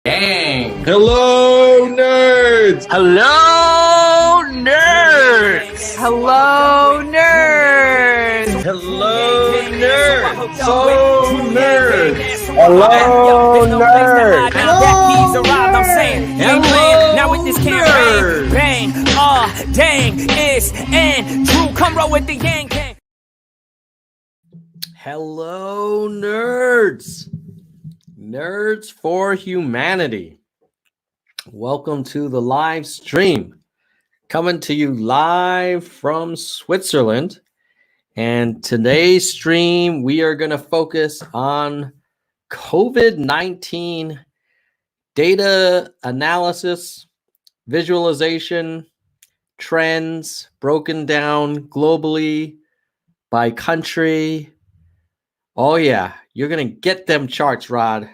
Dang. Hello, nerds! Hello, nerds. Hello, nerds! Hello, nerds! So nerds! Hello, nerd! Now with this campaign, bang, dang, it's and true. Come roll with the yang gang. Hello, nerds! Nerds for Humanity. Welcome to the live stream. Coming to you live from Switzerland. And today's stream, we are going to focus on COVID-19 data analysis, visualization, trends broken down globally by country. Oh, yeah, you're going to get them charts, Rod.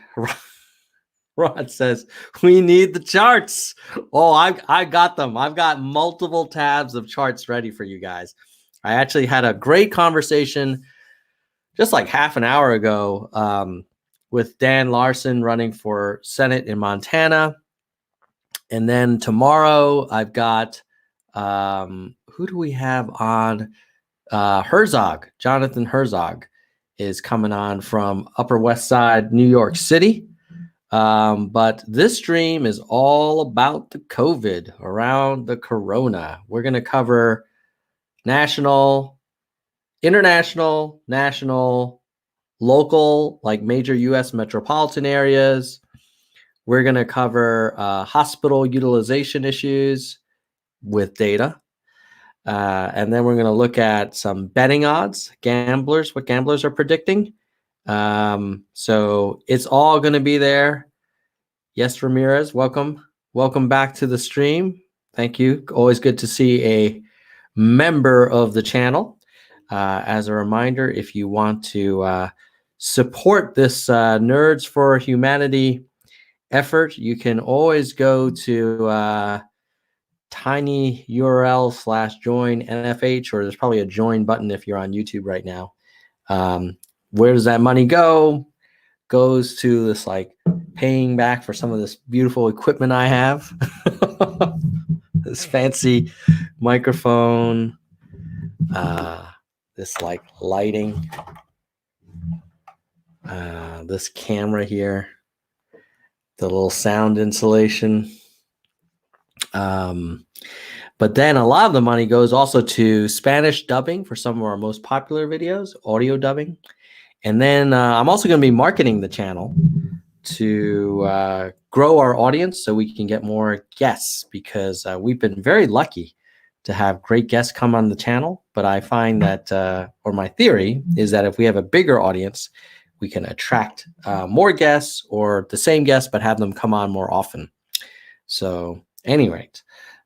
Rod says, we need the charts. Oh, I got them. I've got multiple tabs of charts ready for you guys. I actually had a great conversation just like half an hour ago with Dan Larson running for Senate in Montana. And then tomorrow I've got, who do we have on? Herzog, Jonathan Herzog is coming on from Upper West Side, New York City. But this stream is all about the COVID, around the corona. We're going to cover national, international, national, local, like major U.S. metropolitan areas. We're going to cover hospital utilization issues with data. And then we're going to look at some betting odds, gamblers, what gamblers are predicting. So it's all going to be there. Yes, Ramirez, welcome. Welcome back to the stream. Thank you. Always good to see a member of the channel. As a reminder, if you want to support this Nerds for Humanity effort, you can always go to tinyurl/join NFH, or there's probably a join button if you're on YouTube right now. Where does that money go? Goes to this like paying back for some of this beautiful equipment I have. This fancy microphone, this like lighting, this camera here, the little sound insulation. But then a lot of the money goes also to Spanish dubbing for some of our most popular videos, audio dubbing. And then I'm also going to be marketing the channel to grow our audience so we can get more guests, because we've been very lucky to have great guests come on the channel. But I find that, or my theory is that if we have a bigger audience, we can attract more guests, or the same guests, but have them come on more often. So anyway,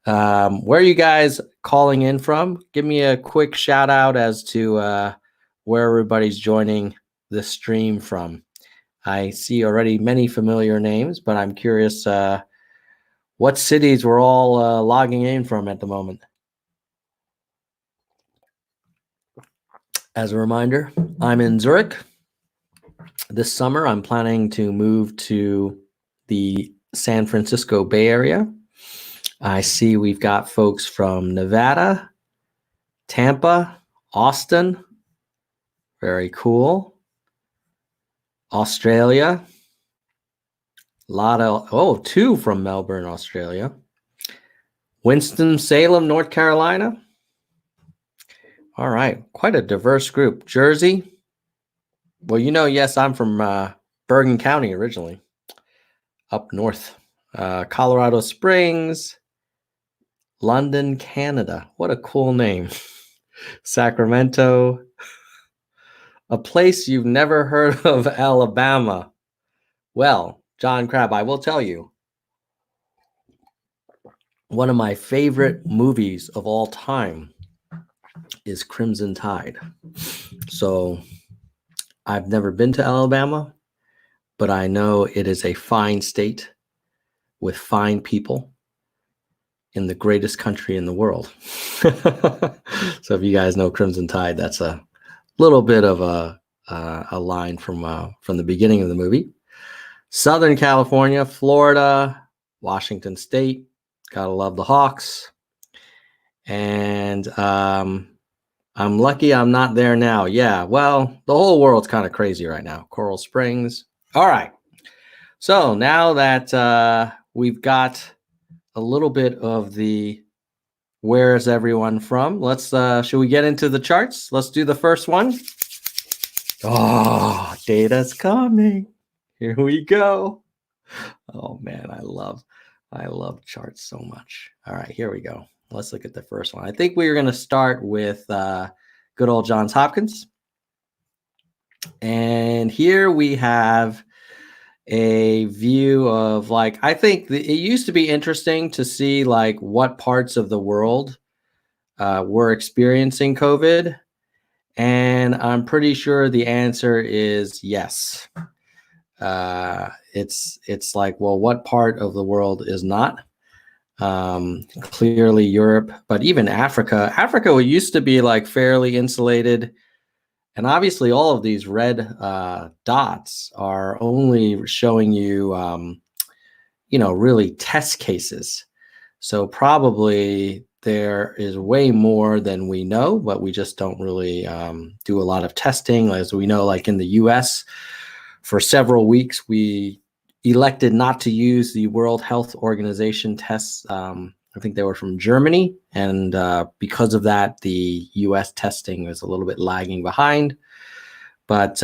where are you guys calling in from? Give me a quick shout out as to where everybody's joining the stream from. I see already many familiar names, but I'm curious what cities we're all logging in from at the moment. As a reminder, I'm in Zurich. This summer, I'm planning to move to the San Francisco Bay Area. I see we've got folks from Nevada, Tampa, Austin. Very cool. Australia. A lot of, two from Melbourne, Australia. Winston-Salem, North Carolina. All right, quite a diverse group. Jersey. Well, yes, I'm from Bergen County originally, up north. Colorado Springs, London, Canada. What a cool name. Sacramento. A place you've never heard of, Alabama. Well, John Crab, I will tell you, one of my favorite movies of all time is Crimson Tide. So I've never been to Alabama, but I know it is a fine state with fine people in the greatest country in the world. So if you guys know Crimson Tide, that's a little bit of a line from the beginning of the movie. Southern California, Florida, Washington State. Gotta love the Hawks. And I'm lucky I'm not there now. Yeah, well, the whole world's kind of crazy right now. Coral Springs. All right. So now that we've got a little bit of the where's everyone from, let's should we get into the charts? Let's do the first one. Oh, data's coming. Here we go. Oh man, I love charts so much. All right, here we go. Let's look at the first one. I think we're going to start with good old Johns Hopkins. And here we have a view of, like, I think it used to be interesting to see like what parts of the world were experiencing COVID. And I'm pretty sure the answer is yes. It's like, well, what part of the world is not? Clearly Europe, but even Africa. Africa used to be like fairly insulated. And obviously all of these red dots are only showing you, really test cases. So probably there is way more than we know, but we just don't really do a lot of testing. As we know, like in the US, for several weeks, we elected not to use the World Health Organization tests. I think they were from Germany. And because of that, the US testing was a little bit lagging behind. But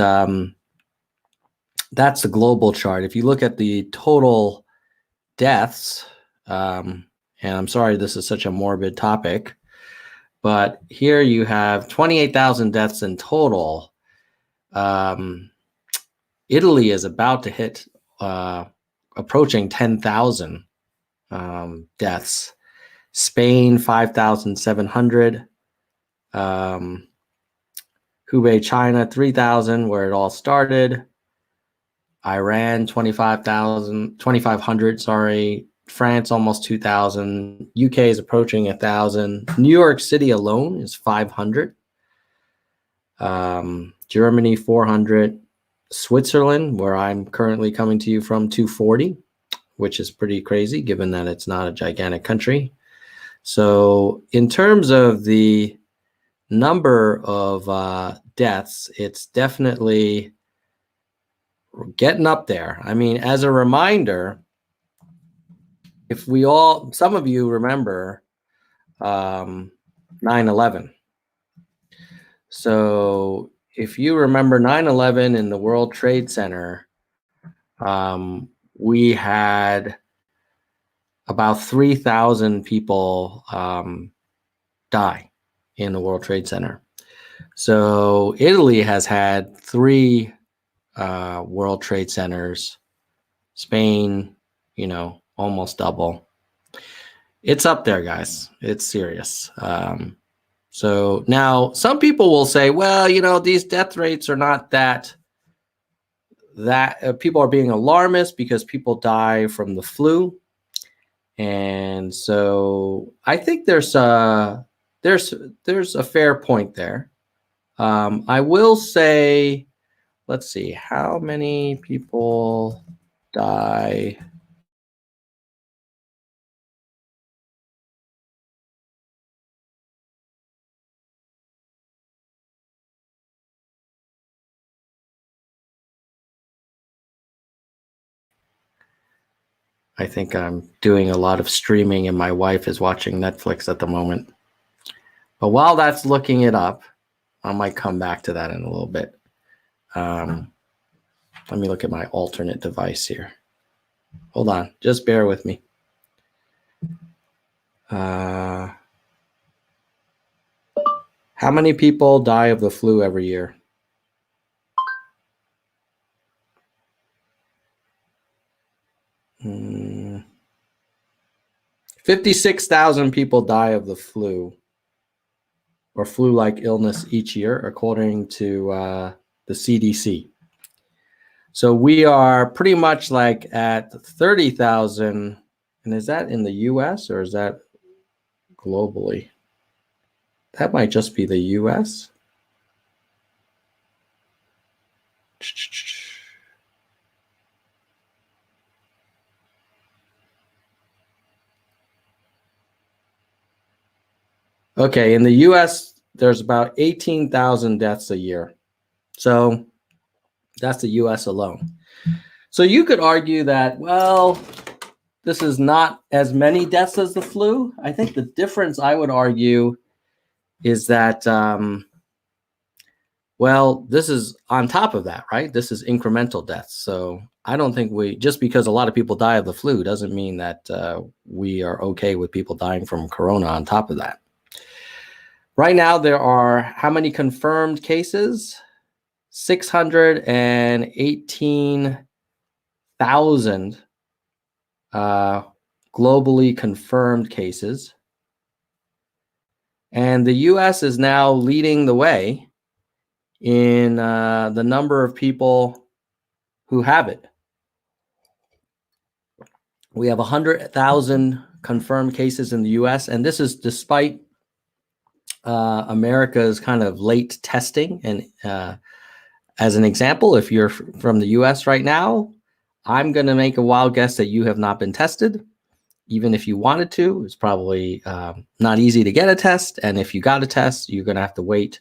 that's the global chart. If you look at the total deaths, and I'm sorry this is such a morbid topic, but here you have 28,000 deaths in total. Italy is about to hit approaching 10,000 deaths. Spain, 5,700. Hubei, China, 3,000, where it all started. Iran, 2,500, sorry. France, almost 2,000. UK is approaching 1,000. New York City alone is 500. Germany, 400. Switzerland, where I'm currently coming to you from, 240, which is pretty crazy given that it's not a gigantic country. So in terms of the number of deaths, it's definitely getting up there. I mean, as a reminder, if we all, some of you remember 9/11. So if you remember 9/11 in the World Trade Center, we had about 3,000 people die in the World Trade Center. So Italy has had 3 World Trade Centers. Spain, almost double. It's up there, guys. It's serious. So now some people will say, well, these death rates are not that people are being alarmist because people die from the flu. And so I think there's a fair point there. I will say, let's see, how many people die? I think I'm doing a lot of streaming and my wife is watching Netflix at the moment. But while that's looking it up, I might come back to that in a little bit. Let me look at my alternate device here. Hold on, just bear with me. How many people die of the flu every year? Hmm. 56,000 people die of the flu or flu-like illness each year, according to the CDC. So we are pretty much like at 30,000. And is that in the US or is that globally? That might just be the US. Okay, in the US, there's about 18,000 deaths a year. So that's the US alone. So you could argue that, well, this is not as many deaths as the flu. I think the difference, I would argue, is that, well, this is on top of that, right? This is incremental deaths. So I don't think just because a lot of people die of the flu doesn't mean that we are okay with people dying from corona on top of that. Right now, there are how many confirmed cases? 618,000 globally confirmed cases. And the US is now leading the way in the number of people who have it. We have 100,000 confirmed cases in the US, and this is despite America's kind of late testing. And as an example, if you're from the US right now, I'm going to make a wild guess that you have not been tested. Even if you wanted to, it's probably not easy to get a test. And if you got a test, you're going to have to wait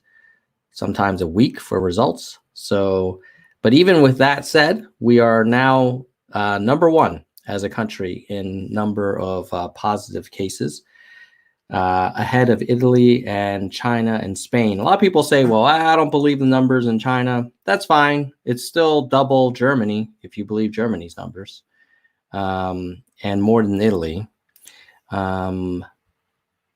sometimes a week for results. So, but even with that said, we are now number one as a country in number of positive cases, ahead of Italy and China and Spain. A lot of people say, well, I don't believe the numbers in China. That's fine. It's still double Germany, if you believe Germany's numbers, and more than Italy, more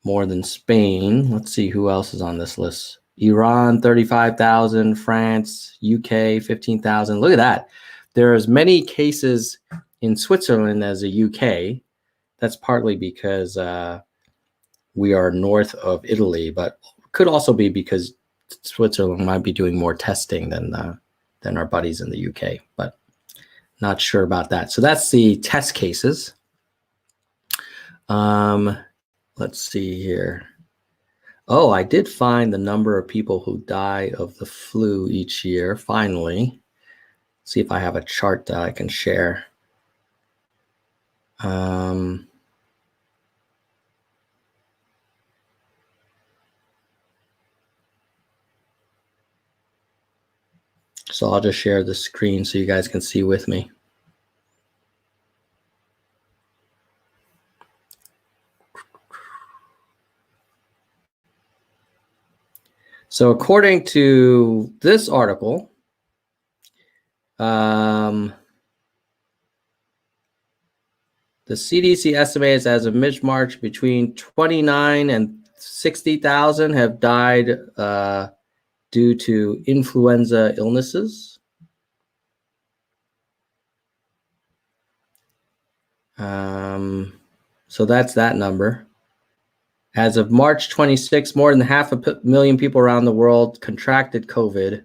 than Spain. Let's see who else is on this list. Iran, 35,000, France, UK, 15,000. Look at that. There are as many cases in Switzerland as the UK. That's partly because we are north of Italy, but could also be because Switzerland might be doing more testing than our buddies in the UK, but not sure about that. So that's the test cases. Let's see here. Oh, I did find the number of people who die of the flu each year, finally. See if I have a chart that I can share. So I'll just share the screen so you guys can see with me. So according to this article, the CDC estimates as of mid-March between 29 and 60,000 have died due to influenza illnesses. So that's that number. As of March 26, more than 500,000 people around the world contracted COVID.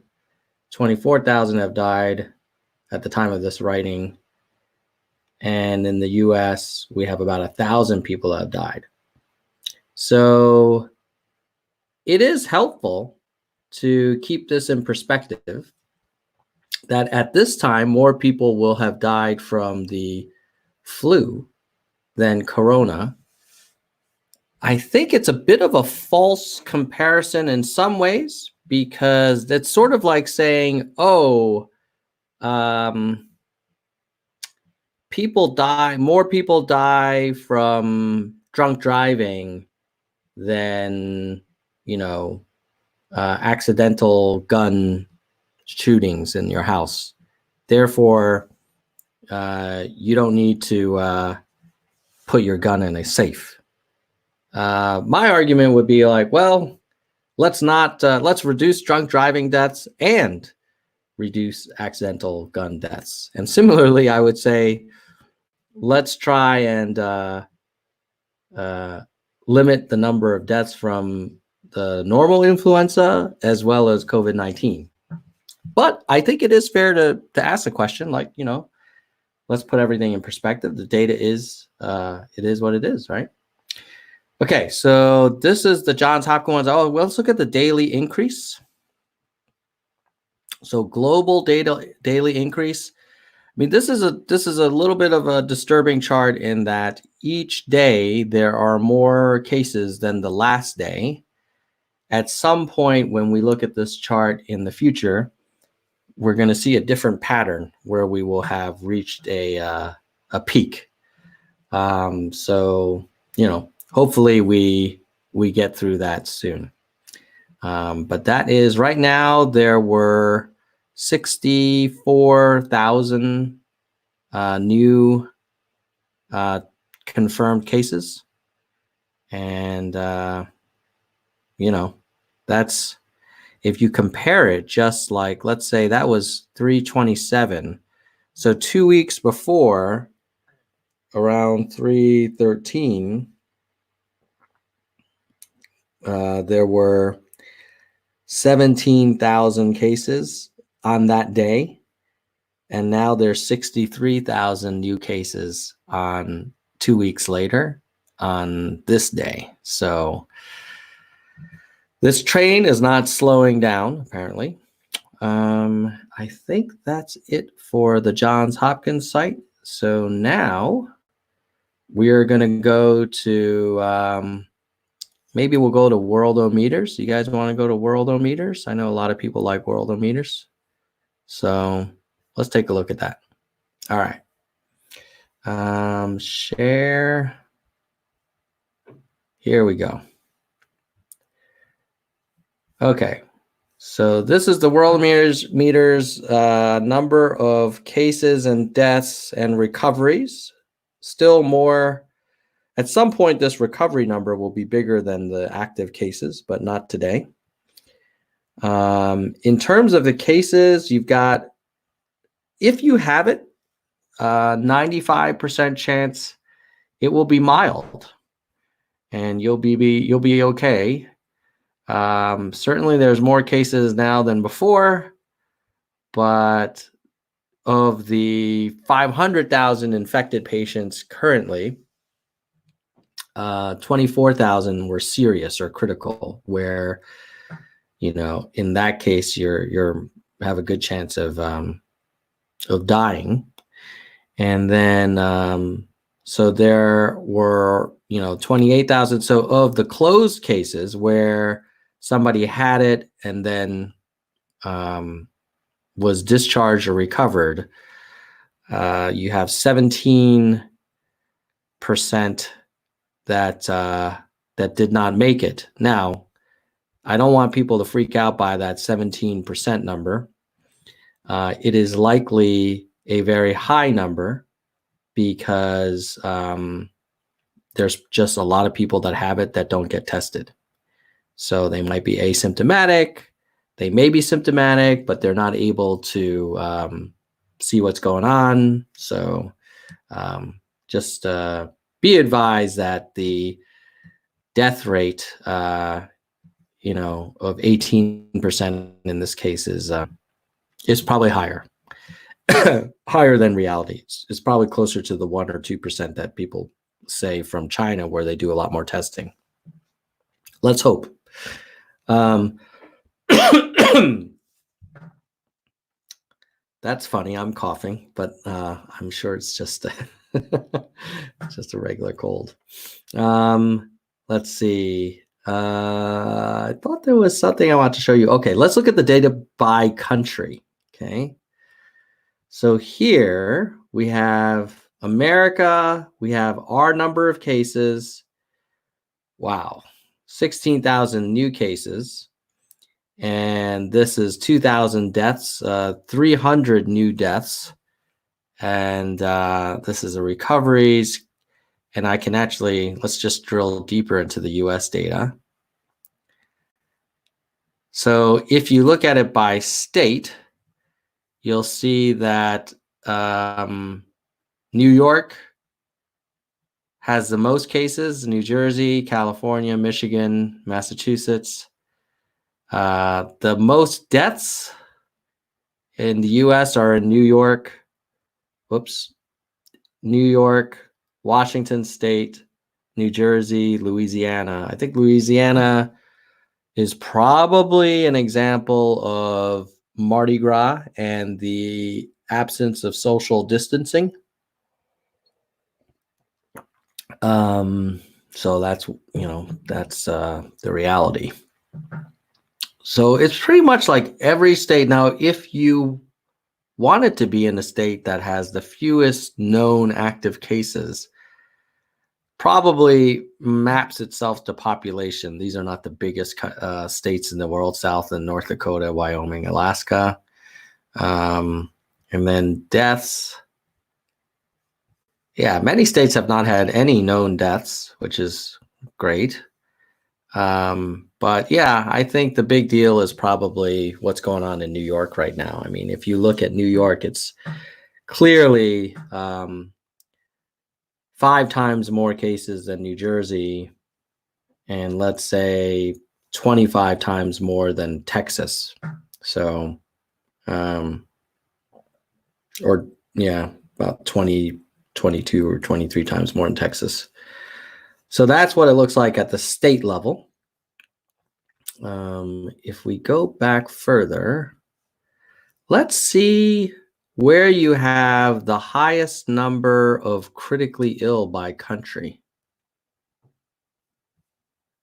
24,000 have died at the time of this writing. And in the US, we have about 1,000 people that have died. So it is helpful to keep this in perspective that at this time, more people will have died from the flu than corona. I think it's a bit of a false comparison in some ways, because that's sort of like saying, oh, more people die from drunk driving than, accidental gun shootings in your house. Therefore, you don't need to put your gun in a safe. My argument would be like, well, let's reduce drunk driving deaths and reduce accidental gun deaths. And similarly, I would say, let's try and limit the number of deaths from the normal influenza as well as COVID-19. But I think it is fair to ask the question, like, let's put everything in perspective. The data is, it is what it is, right? Okay, so this is the Johns Hopkins ones. Oh, well, let's look at the daily increase. So global daily increase. I mean, this is a little bit of a disturbing chart in that each day there are more cases than the last day. at some point when we look at this chart in the future, we're going to see a different pattern where we will have reached a peak. So, hopefully we get through that soon. But that is right now, there were 64,000 new confirmed cases. And, that's, if you compare it, just like, let's say that was 327. So 2 weeks before, around 313, there were 17,000 cases on that day. And now there's 63,000 new cases on 2 weeks later on this day. So this train is not slowing down, apparently. I think that's it for the Johns Hopkins site. So now we are going to go to, maybe we'll go to Worldometers. You guys want to go to Worldometers? I know a lot of people like Worldometers. So let's take a look at that. All right. Share. Here we go. Okay. So this is the Worldometers number of cases and deaths and recoveries. Still more. At some point, this recovery number will be bigger than the active cases, but not today. In terms of the cases, you've got, if you have it, 95% chance it will be mild, and you'll be okay. Certainly, there's more cases now than before, but of the 500,000 infected patients currently, 24,000 were serious or critical, where, in that case, you're have a good chance of dying. And then, so there were, 28,000. So of the closed cases where somebody had it and then was discharged or recovered, you have 17% that did not make it. Now, I don't want people to freak out by that 17% number. It is likely a very high number because there's just a lot of people that have it that don't get tested. So they might be asymptomatic, they may be symptomatic, but they're not able to see what's going on. So just be advised that the death rate, of 18% in this case is probably higher, higher than reality. It's probably closer to the 1 or 2% that people say from China, where they do a lot more testing. Let's hope. That's funny. I'm coughing, but I'm sure it's just just a regular cold. Let's see. I thought there was something I want to show you. Okay, let's look at the data by country. Okay. So here we have America. We have our number of cases. Wow. 16,000 new cases. And this is 2,000 deaths, 300 new deaths. And this is the recoveries. And I can actually, let's just drill deeper into the US data. So if you look at it by state, you'll see that New York has the most cases, New Jersey, California, Michigan, Massachusetts. The most deaths in the US are in New York, New York, Washington State, New Jersey, Louisiana. I think Louisiana is probably an example of Mardi Gras and the absence of social distancing. So that's, that's the reality. So it's pretty much like every state. Now, if you wanted to be in a state that has the fewest known active cases, probably maps itself to population. These are not the biggest states in the world: South and North Dakota, Wyoming, Alaska. And then deaths. Yeah, many states have not had any known deaths, which is great. But yeah, I think the big deal is probably what's going on in New York right now. I mean, if you look at New York, it's clearly 5 times more cases than New Jersey, and let's say 25 times more than Texas. So, or yeah, about 20, 22 or 23 times more in Texas. So that's what it looks like at the state level. If we go back further, let's see where you have the highest number of critically ill by country.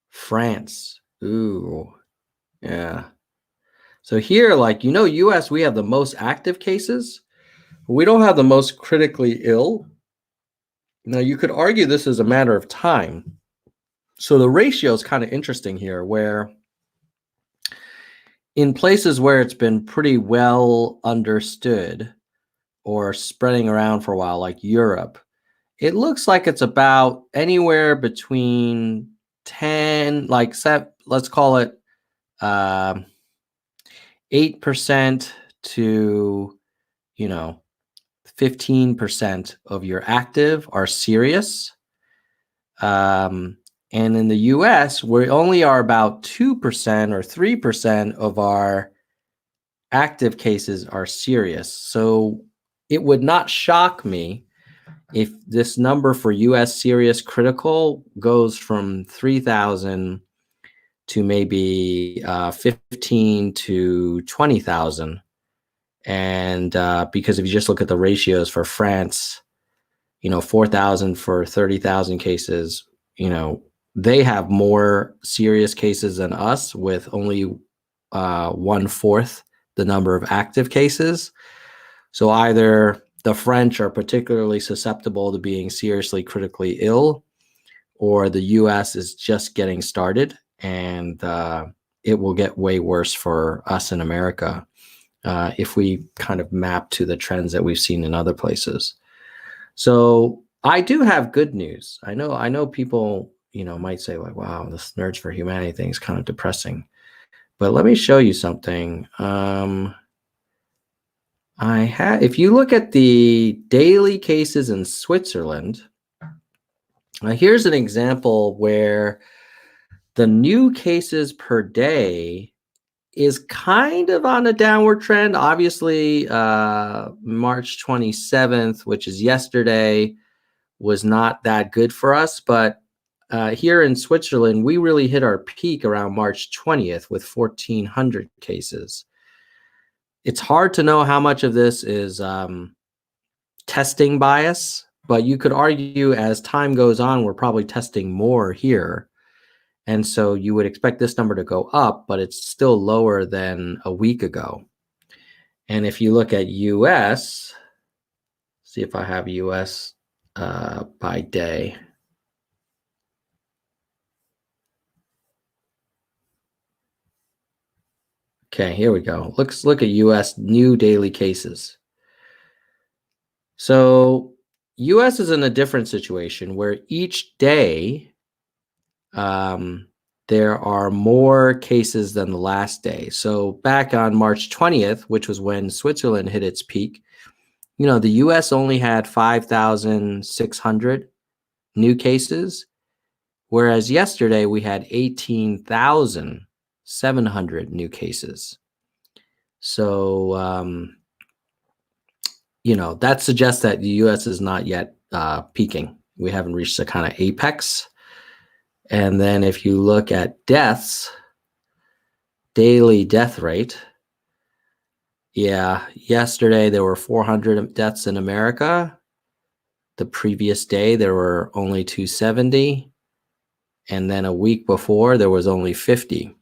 France. Ooh, yeah. So here, like, US, we have the most active cases. We don't have the most critically ill. Now, you could argue this is a matter of time. So the ratio is kind of interesting here, where in places where it's been pretty well understood or spreading around for a while, like Europe, it looks like it's about anywhere between 10, like let's call it 8% to 15% of your active are serious. And in the US, we only are about 2% or 3% of our active cases are serious. So it would not shock me if this number for US serious critical goes from 3,000 to maybe 15 to 20,000. And because if you just look at the ratios for France, 4,000 for 30,000 cases, they have more serious cases than us with only 1/4 the number of active cases. So either the French are particularly susceptible to being seriously critically ill, or the US is just getting started, and it will get way worse for us in America if we kind of map to the trends that we've seen in other places. So I do have good news. I know people, might say like, wow, this Nerds for Humanity thing is kind of depressing. But let me show you something. If you look at the daily cases in Switzerland, here's an example where the new cases per day is kind of on a downward trend. Obviously, March 27th, which is yesterday, was not that good for us. But here in Switzerland, we really hit our peak around March 20th with 1,400 cases. It's hard to know how much of this is testing bias, but you could argue as time goes on, we're probably testing more here. And so you would expect this number to go up, but it's still lower than a week ago. And if you look at US, see if I have US by day. Okay, here we go. Let's look at US new daily cases. So US is in a different situation where each day there are more cases than the last day. So back on March 20th, which was when Switzerland hit its peak, the US only had 5,600 new cases, whereas yesterday we had 18,700 new cases. So, that suggests that the US is not yet peaking. We haven't reached the kind of apex. And then if you look at deaths, daily death rate, yesterday there were 400 deaths in America. The previous day there were only 270. And then a week before there was only 50.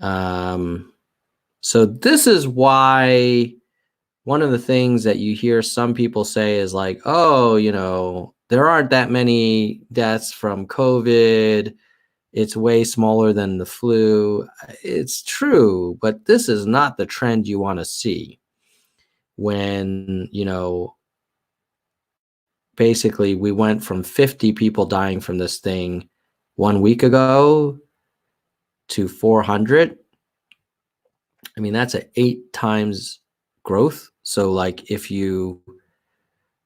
So this is why one of the things that you hear some people say is like, oh, there aren't that many deaths from COVID. It's way smaller than the flu. It's true, but this is not the trend you want to see when, basically we went from 50 people dying from this thing 1 week ago to 400. I mean, that's an 8 times growth. So like if you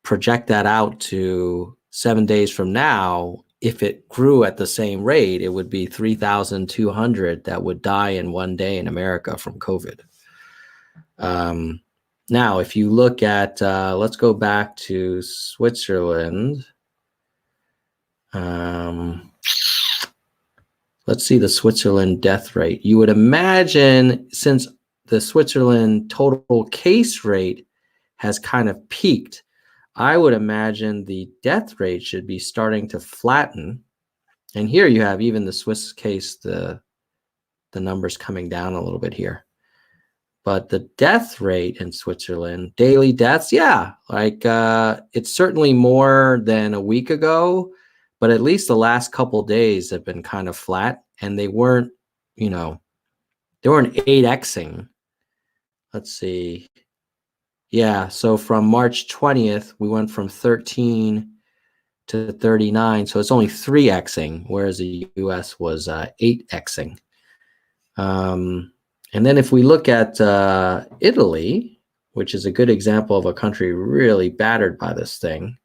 project that out to 7 days from now, if it grew at the same rate, it would be 3,200 that would die in 1 day in America from COVID. Now, if you look at, let's go back to Switzerland. Let's see the Switzerland death rate. You would imagine, since the Switzerland total case rate has kind of peaked, I would imagine the death rate should be starting to flatten. And here you have even the Swiss case, the numbers coming down a little bit here. But the death rate in Switzerland, daily deaths, yeah, like it's certainly more than a week ago, but at least the last couple days have been kind of flat, and they weren't 8xing. Let's see. Yeah, so from March 20th, we went from 13 to 39, so it's only 3xing, whereas the US was 8xing. And then if we look at Italy, which is a good example of a country really battered by this thing,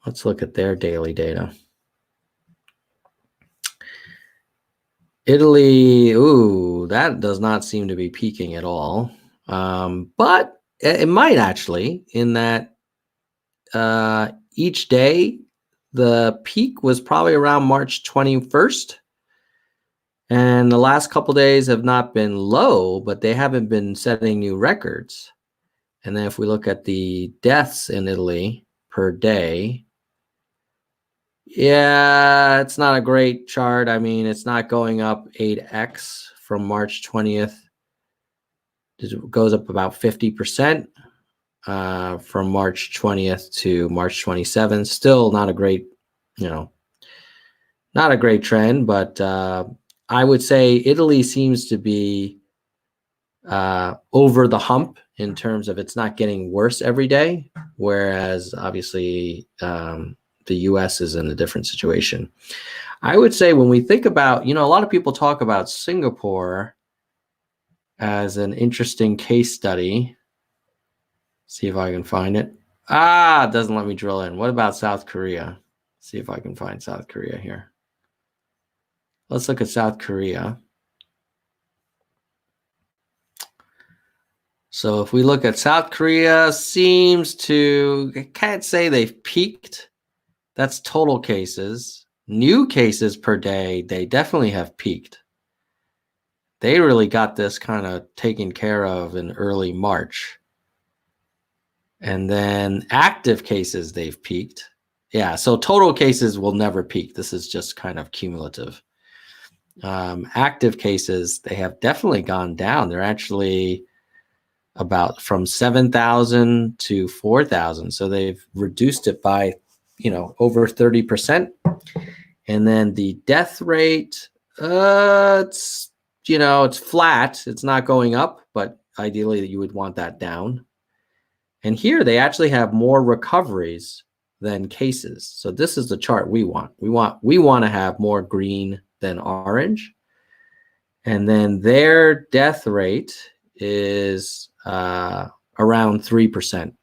let's look at their daily data. Italy, ooh, that does not seem to be peaking at all. But it might actually, in that each day, the peak was probably around March 21st. And the last couple days have not been low, but they haven't been setting new records. And then if we look at the deaths in Italy per day, yeah, it's not a great chart. I mean, it's not going up 8x from March 20th. It goes up about 50% from March 20th to March 27th. Still not a great, not a great trend, but I would say Italy seems to be over the hump in terms of it's not getting worse every day, whereas obviously the US is in a different situation. I would say when we think about, a lot of people talk about Singapore as an interesting case study. See if I can find it. It doesn't let me drill in. What about South Korea? See if I can find South Korea here. Let's look at South Korea. So if we look at South Korea, seems to, I can't say they've peaked. That's total cases. New cases per day, they definitely have peaked. They really got this kind of taken care of in early March. And then active cases, they've peaked. Yeah, so total cases will never peak. This is just kind of cumulative. Active cases, they have definitely gone down. They're actually about from 7,000 to 4,000. So they've reduced it by, over 30%. And then the death rate, it's, it's flat. It's not going up, but ideally you would want that down. And here they actually have more recoveries than cases. So this is the chart we want. We want to have more green than orange. And then their death rate is around 3%.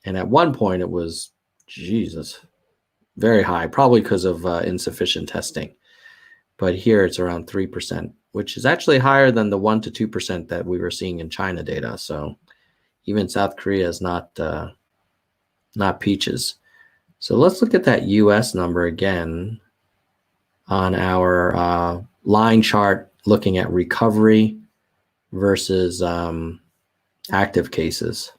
And at one point it was, Jesus, very high, probably because of insufficient testing. But here it's around 3%, which is actually higher than the 1 to 2% that we were seeing in China data. So even South Korea is not peaches. So let's look at that US number again on our line chart, looking at recovery versus active cases.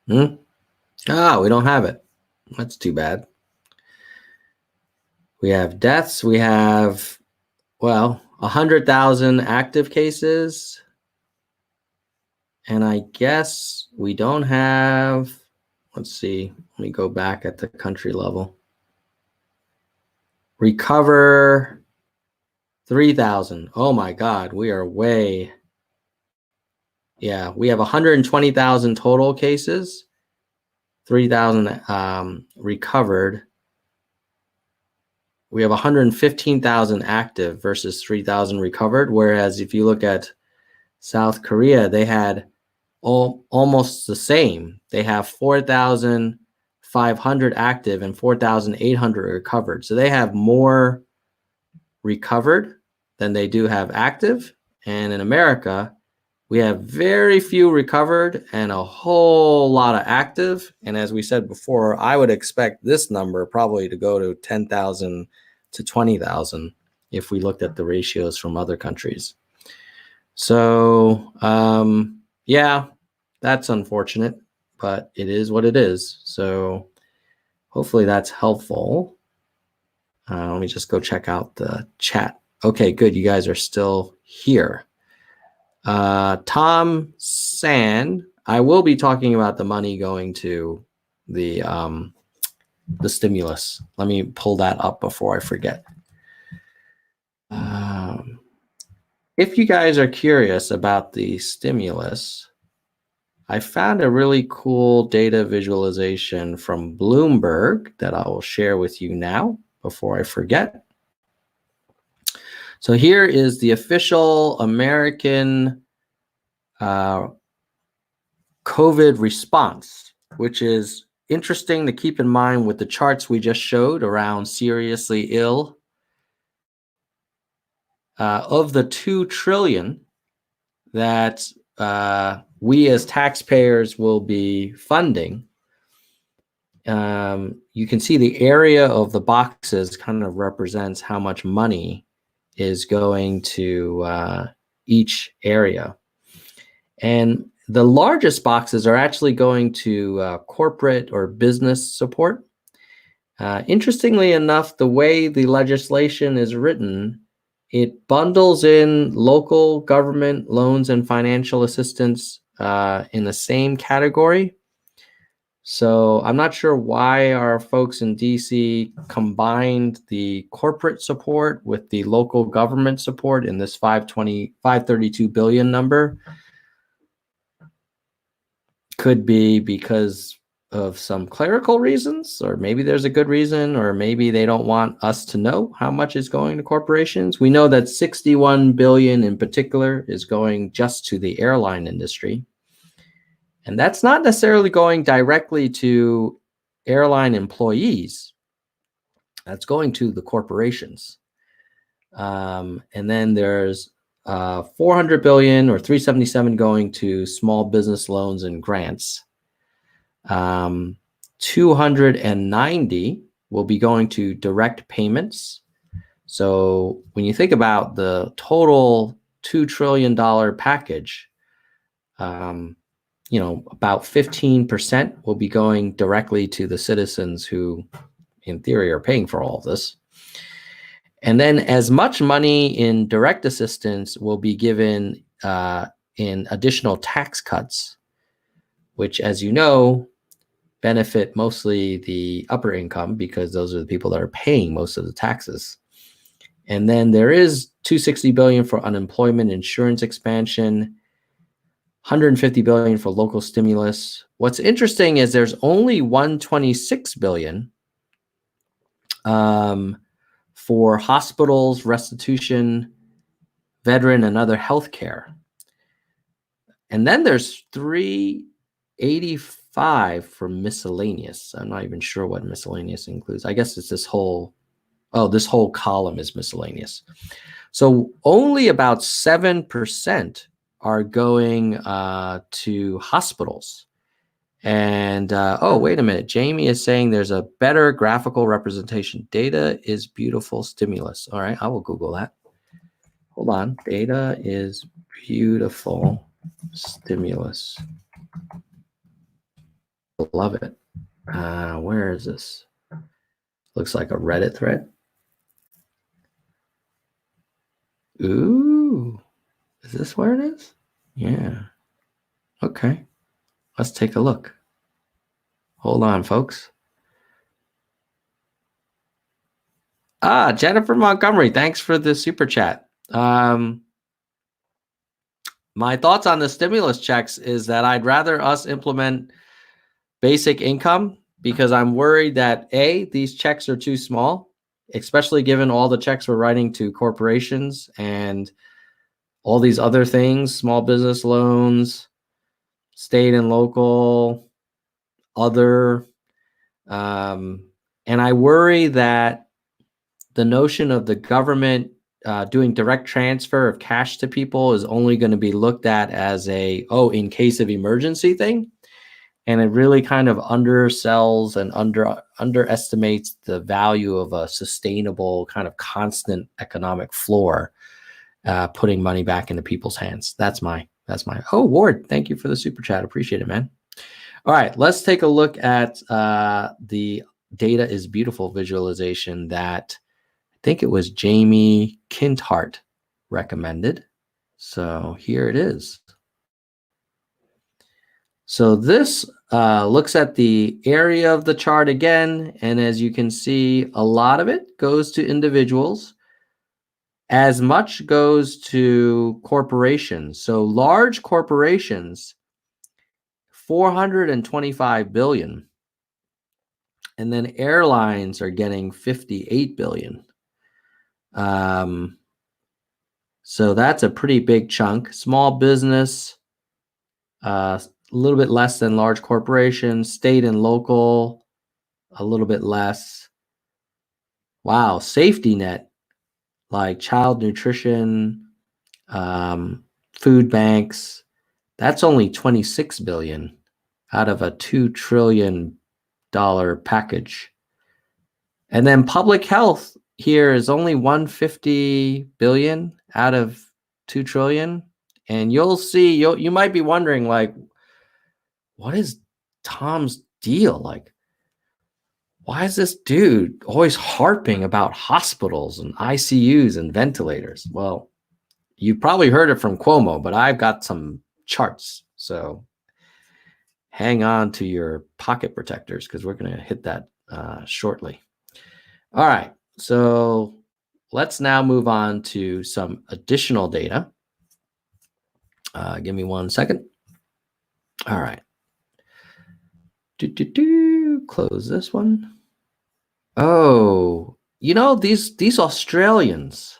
We don't have it. That's too bad. We have deaths. We have, well, 100,000 active cases. And I guess we don't have, let's see, let me go back at the country level. Recover 3,000. Oh my God, we are way. Yeah, we have 120,000 total cases, 3,000 recovered. We have 115,000 active versus 3,000 recovered. Whereas if you look at South Korea, they had almost the same. They have 4,500 active and 4,800 recovered. So they have more recovered than they do have active. And in America, we have very few recovered and a whole lot of active. And as we said before, I would expect this number probably to go to 10,000 to 20,000 if we looked at the ratios from other countries. So, yeah, that's unfortunate, but it is what it is. So hopefully that's helpful. Let me just go check out the chat. Okay, good. You guys are still here. Tom Sand, I will be talking about the money going to the stimulus. Let me pull that up before I forget. If you guys are curious about the stimulus, I found a really cool data visualization from Bloomberg that I will share with you now before I forget. So here is the official American COVID response, which is interesting to keep in mind with the charts we just showed around seriously ill. Of the $2 trillion that we as taxpayers will be funding, you can see the area of the boxes kind of represents how much money is going to each area. And the largest boxes are actually going to corporate or business support. Interestingly enough, the way the legislation is written, it bundles in local government loans and financial assistance in the same category. So I'm not sure why our folks in DC combined the corporate support with the local government support in this 532 billion number. Could be because of some clerical reasons, or maybe there's a good reason, or maybe they don't want us to know how much is going to corporations. We know that 61 billion in particular is going just to the airline industry. And that's not necessarily going directly to airline employees. That's going to the corporations. And then there's 400 billion or 377 going to small business loans and grants. 290 will be going to direct payments. So when you think about the total $2 trillion package, you know, about 15% will be going directly to the citizens who, in theory, are paying for all of this. And then as much money in direct assistance will be given in additional tax cuts, which, as you know, benefit mostly the upper income because those are the people that are paying most of the taxes. And then there is $260 billion for unemployment insurance expansion, $150 billion for local stimulus. What's interesting is there's only $126 billion for hospitals, restitution, veteran, and other healthcare. And then there's $385 for miscellaneous. I'm not even sure what miscellaneous includes. I guess it's this whole column is miscellaneous. So only about 7% are going to hospitals. And oh, wait a minute. Jamie is saying there's a better graphical representation. Data is beautiful stimulus. All right, I will Google that. Hold on. Data is beautiful stimulus. Love it. Where is this? Looks like a Reddit thread. Ooh, is this where it is? Yeah. Okay. Let's take a look. Hold on, folks. Jennifer Montgomery, thanks for the super chat. My thoughts on the stimulus checks is that I'd rather us implement basic income because I'm worried that these checks are too small, especially given all the checks we're writing to corporations and all these other things, small business loans, state and local, other. And I worry that the notion of the government doing direct transfer of cash to people is only going to be looked at as in case of emergency thing. And it really kind of undersells and underestimates the value of a sustainable kind of constant economic floor, putting money back into people's hands. That's my, Ward, thank you for the super chat. Appreciate it, man. All right, let's take a look at the data is beautiful visualization that I think it was Jamie Kinthart recommended. So here it is. So this looks at the area of the chart again, and as you can see, a lot of it goes to individuals. As much goes to corporations. So large corporations, 425 billion. And then airlines are getting 58 billion. So that's a pretty big chunk. Small business, a little bit less than large corporations. State and local, a little bit less. Wow, safety net, like child nutrition, food banks, that's only 26 billion out of a $2 trillion package. And then public health here is only 150 billion out of 2 trillion. And you'll see, you might be wondering, like, what is Tom's deal? Like, why is this dude always harping about hospitals and ICUs and ventilators? Well, you probably heard it from Cuomo, but I've got some charts. So hang on to your pocket protectors because we're going to hit that shortly. All right. So let's now move on to some additional data. Give me 1 second. All right. Close this one. Oh, these Australians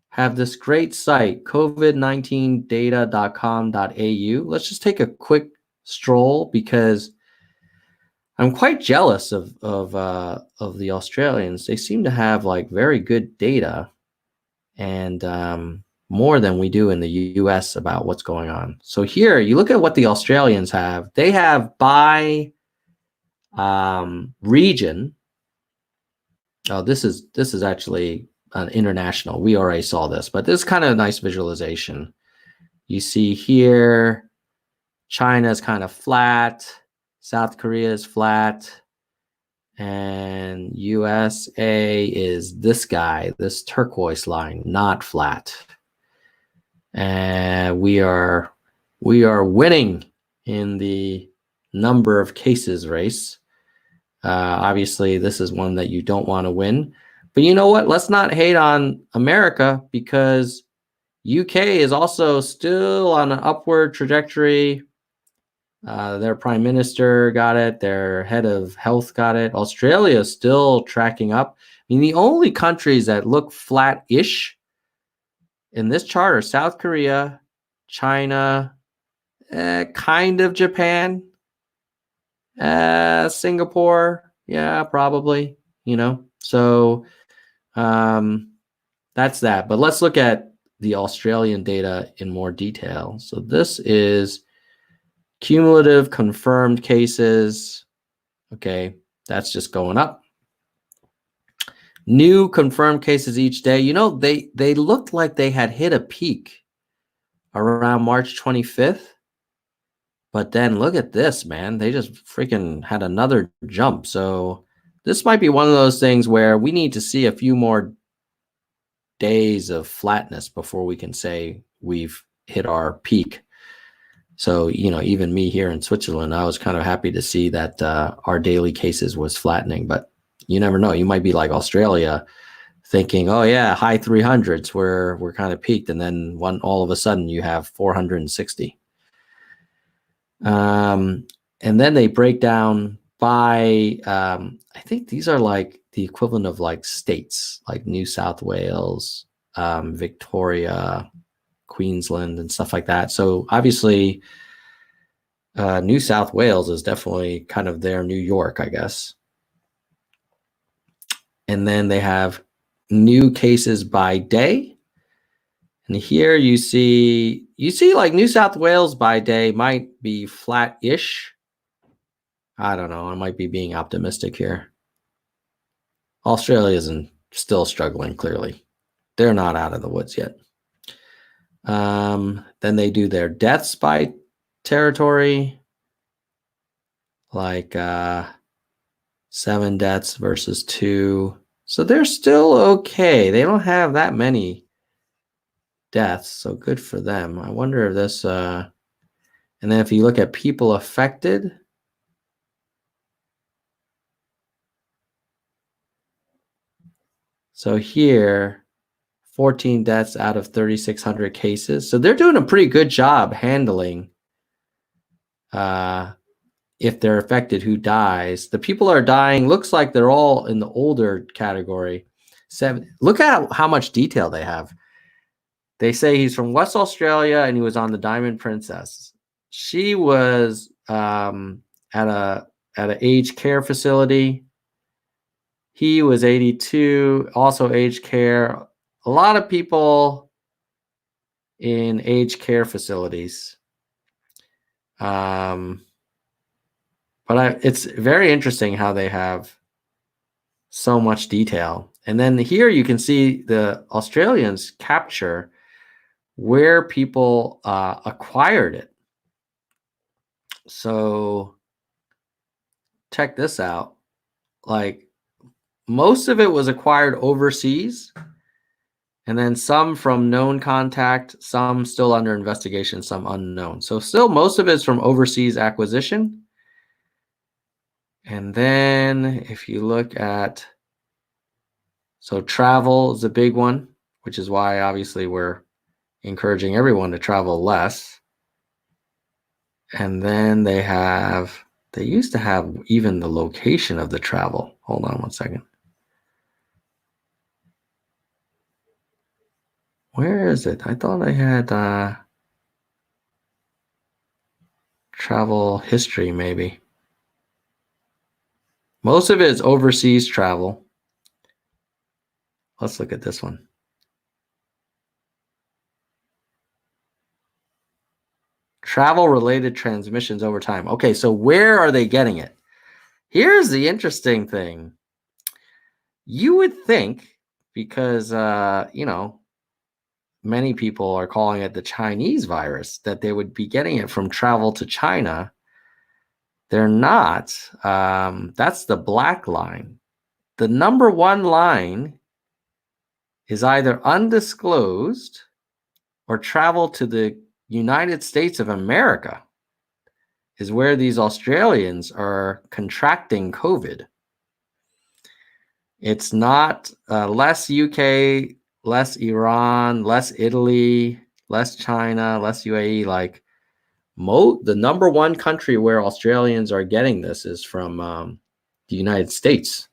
have this great site, covid19data.com.au. Let's just take a quick stroll because I'm quite jealous of the Australians. They seem to have like very good data and more than we do in the US about what's going on. So here, you look at what the Australians have. They have by region. Oh, this is actually an international. We already saw this, but this is kind of a nice visualization. You see here, China is kind of flat, South Korea is flat, and USA is this guy, this turquoise line, not flat. And we are winning in the number of cases race. Obviously, this is one that you don't want to win. But you know what? Let's not hate on America because UK is also still on an upward trajectory. Their prime minister got it. Their head of health got it. Australia is still tracking up. I mean, the only countries that look flat-ish in this chart are South Korea, China, kind of Japan, Singapore. Yeah, probably, So that's that. But let's look at the Australian data in more detail. So this is cumulative confirmed cases. Okay, that's just going up. New confirmed cases each day. They looked like they had hit a peak around March 25th, But then look at this, man. They just freaking had another jump. So this might be one of those things where we need to see a few more days of flatness before we can say we've hit our peak. So, even me here in Switzerland, I was kind of happy to see that our daily cases was flattening, but you never know. You might be like Australia thinking, oh yeah, high 300s, we're kind of peaked. And then all of a sudden you have 460. And then they break down by, I think these are like the equivalent of like states, like New South Wales, Victoria, Queensland, and stuff like that. So obviously, New South Wales is definitely kind of their New York, I guess. And then they have new cases by day. And here you see like New South Wales by day might be flat-ish. I don't know. I might be being optimistic here. Australia isn't still struggling, clearly. They're not out of the woods yet. Then they do their deaths by territory, like 7 deaths versus 2. So they're still okay. They don't have that many deaths, so good for them. I wonder if this, and then if you look at people affected, so here, 14 deaths out of 3,600 cases. So they're doing a pretty good job handling if they're affected, who dies. The people are dying, looks like they're all in the older category. 7. Look at how much detail they have. They say he's from West Australia and he was on the Diamond Princess. She was at an aged care facility. He was 82, also aged care. A lot of people in aged care facilities. But it's very interesting how they have so much detail. And then here you can see the Australians capture where people acquired it. So check this out. Like, most of it was acquired overseas, and then some from known contact, some still under investigation, some unknown. So still most of it is from overseas acquisition. And then if you look at, so travel is a big one, which is why obviously we're encouraging everyone to travel less. And then they used to have even the location of the travel. Hold on one second. Where is it? I thought I had travel history, maybe. Most of it is overseas travel. Let's look at this one. Travel-related transmissions over time. Okay, so where are they getting it? Here's the interesting thing. You would think, because, many people are calling it the Chinese virus, that they would be getting it from travel to China. They're not. That's the black line. The number one line is either undisclosed or travel to the United States of America, is where these Australians are contracting COVID. It's not less UK, less Iran, less Italy, less China, less UAE. Like the number one country where Australians are getting this is from the United States.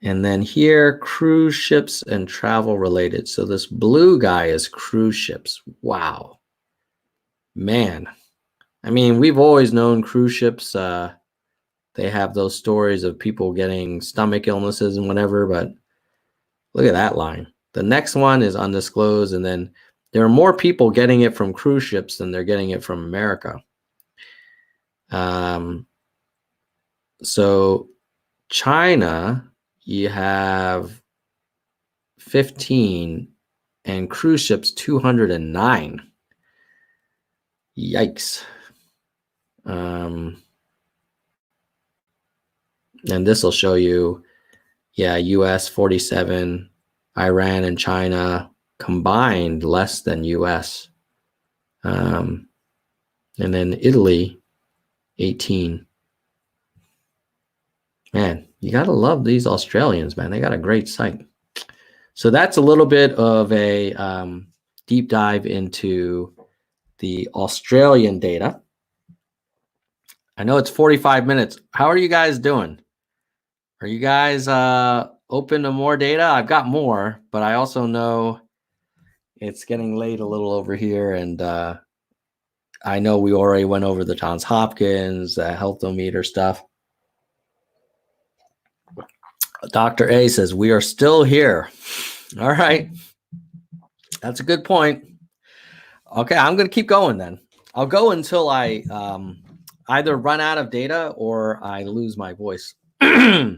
And then here, cruise ships and travel related. So this blue guy is cruise ships. Wow. Man. I mean, we've always known cruise ships. They have those stories of people getting stomach illnesses and whatever, but look at that line. The next one is undisclosed, and then there are more people getting it from cruise ships than they're getting it from America. So China, you have 15, and cruise ships 209. Yikes. And this will show you, yeah, US 47, Iran and China combined less than US. And then Italy, 18. Man, you got to love these Australians, man. They got a great site. So that's a little bit of a deep dive into the Australian data. I know it's 45 minutes. How are you guys doing? Are you guys open to more data? I've got more, but I also know it's getting late a little over here. And I know we already went over the Johns Hopkins, healthometer stuff. Dr. A says, we are still here. All right. That's a good point. Okay, I'm going to keep going then. I'll go until I either run out of data or I lose my voice. I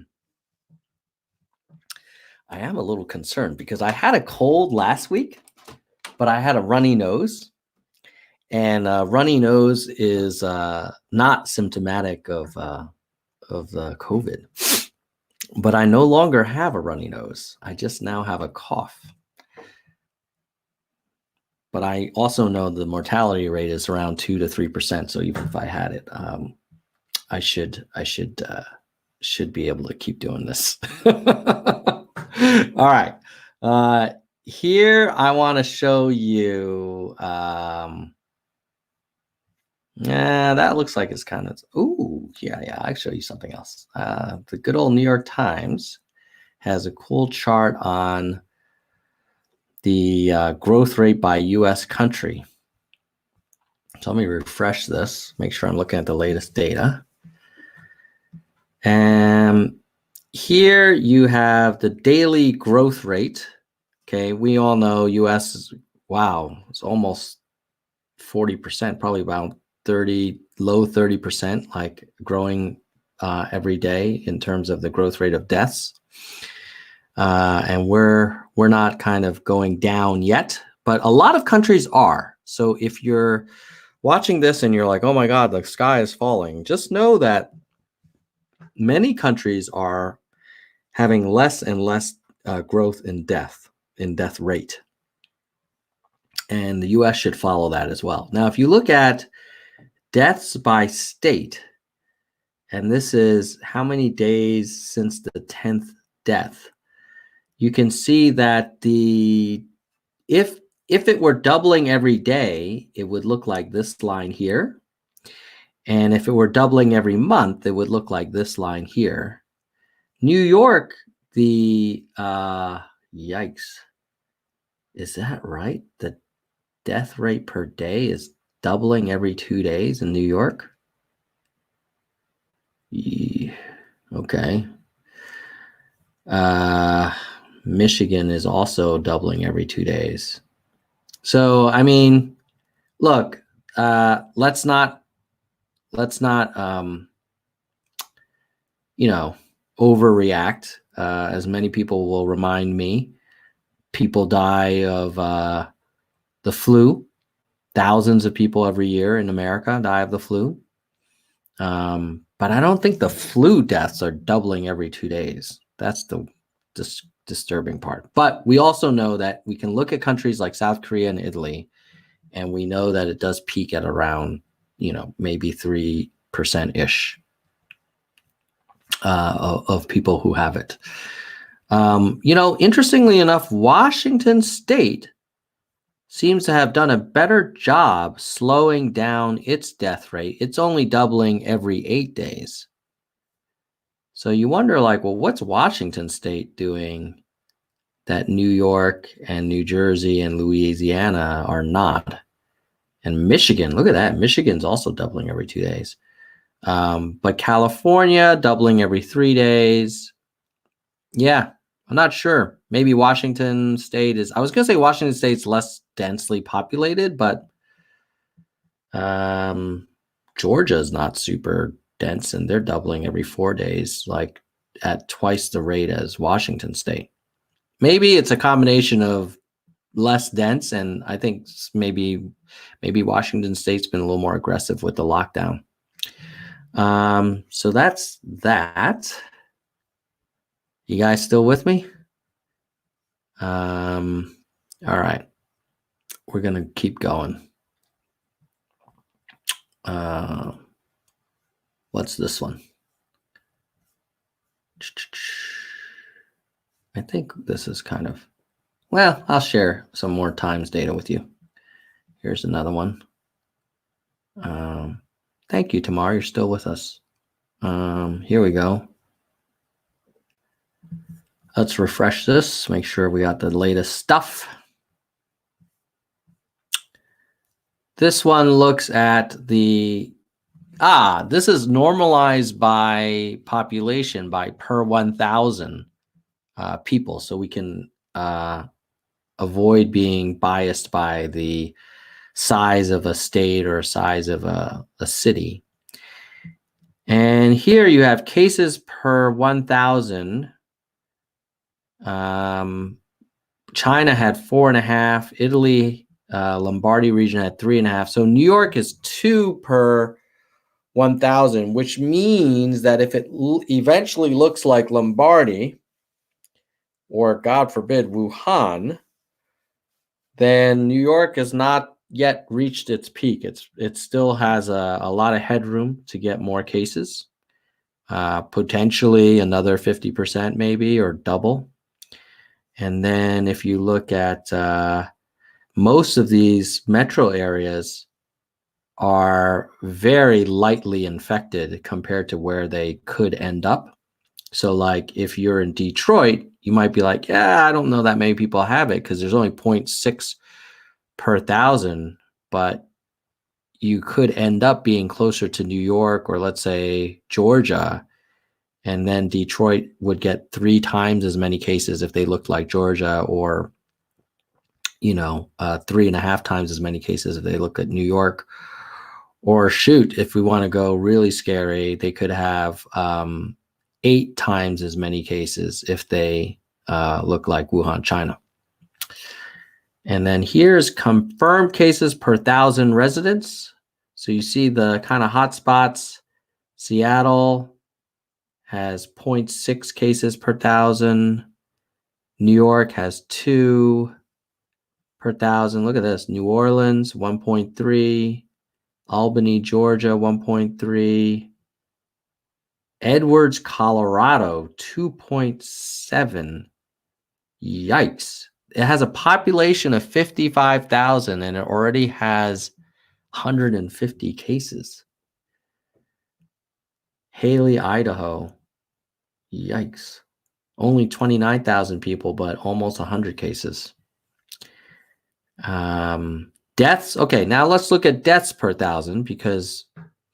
am a little concerned because I had a cold last week, but I had a runny nose. And runny nose is not symptomatic of the COVID. But I no longer have a runny nose. I just now have a cough. But I also know the mortality rate is around 2 to 3%. So even if I had it, I should be able to keep doing this. All right. Here I want to show you. Yeah, that looks like it's kind of. Ooh, yeah. I'll show you something else. The good old New York Times has a cool chart on the growth rate by U.S. country. So let me refresh this, make sure I'm looking at the latest data. And here you have the daily growth rate. Okay, we all know U.S. is, wow, it's almost 40%, probably about 30, low 30%, like growing every day in terms of the growth rate of deaths. And we're not kind of going down yet, but a lot of countries are. So if you're watching this and you're like, oh my God, the sky is falling, just know that many countries are having less and less growth in death rate. And the US should follow that as well. Now, if you look at deaths by state, and this is how many days since the 10th death, you can see that if it were doubling every day, it would look like this line here. And if it were doubling every month, it would look like this line here. New York, the yikes. Is that right? The death rate per day is doubling every 2 days in New York? Yeah, okay. Michigan is also doubling every 2 days. So, I mean, look, let's not overreact. As many people will remind me, people die of the flu. Thousands of people every year in America die of the flu. But I don't think the flu deaths are doubling every 2 days. That's the disturbing part. But we also know that we can look at countries like South Korea and Italy, and we know that it does peak at around, maybe 3%-ish of people who have it. Interestingly enough, Washington State seems to have done a better job slowing down its death rate. It's only doubling every 8 days. So you wonder, what's Washington State doing that New York and New Jersey and Louisiana are not? And Michigan, look at that. Michigan's also doubling every 2 days. But California, doubling every 3 days. Yeah, I'm not sure. Maybe Washington State is, I was going to say Washington State's less densely populated, but Georgia's not super dense, and they're doubling every 4 days, like at twice the rate as Washington State. Maybe it's a combination of less dense, and I think maybe maybe Washington State's been a little more aggressive with the lockdown. So that's that. You guys still with me? All right. We're going to keep going. What's this one? I think this is kind of, well, I'll share some more times data with you. Here's another one. Thank you, Tamar. You're still with us. Here we go. Let's refresh this, make sure we got the latest stuff. This one looks at the, this is normalized by population, by per 1,000 people. So we can avoid being biased by the size of a state or size of a city. And here you have cases per 1,000. China had 4.5, Italy, Lombardy region had 3.5. So New York is 2 per 1,000, which means that if it eventually looks like Lombardy, or God forbid, Wuhan, then New York has not yet reached its peak. It still has a lot of headroom to get more cases, potentially another 50% maybe, or double. And then if you look at most of these metro areas are very lightly infected compared to where they could end up. So like if you're in Detroit, you might be like, yeah, I don't know that many people have it because there's only 0.6 per 1,000, but you could end up being closer to New York or let's say Georgia. And then Detroit would get 3 times as many cases if they looked like Georgia, or, 3.5 times as many cases if they look at New York. Or shoot, if we want to go really scary, they could have 8 times as many cases if they look like Wuhan, China. And then here's confirmed cases per 1,000 residents. So you see the kind of hot spots. Seattle has 0.6 cases per 1,000. New York has 2 per 1,000. Look at this. New Orleans, 1.3. Albany, Georgia, 1.3. Edwards, Colorado, 2.7. Yikes. It has a population of 55,000 and it already has 150 cases. Haley, Idaho. Yikes. Only 29,000 people, but almost 100 cases. Deaths. Okay, now let's look at deaths per 1,000 because,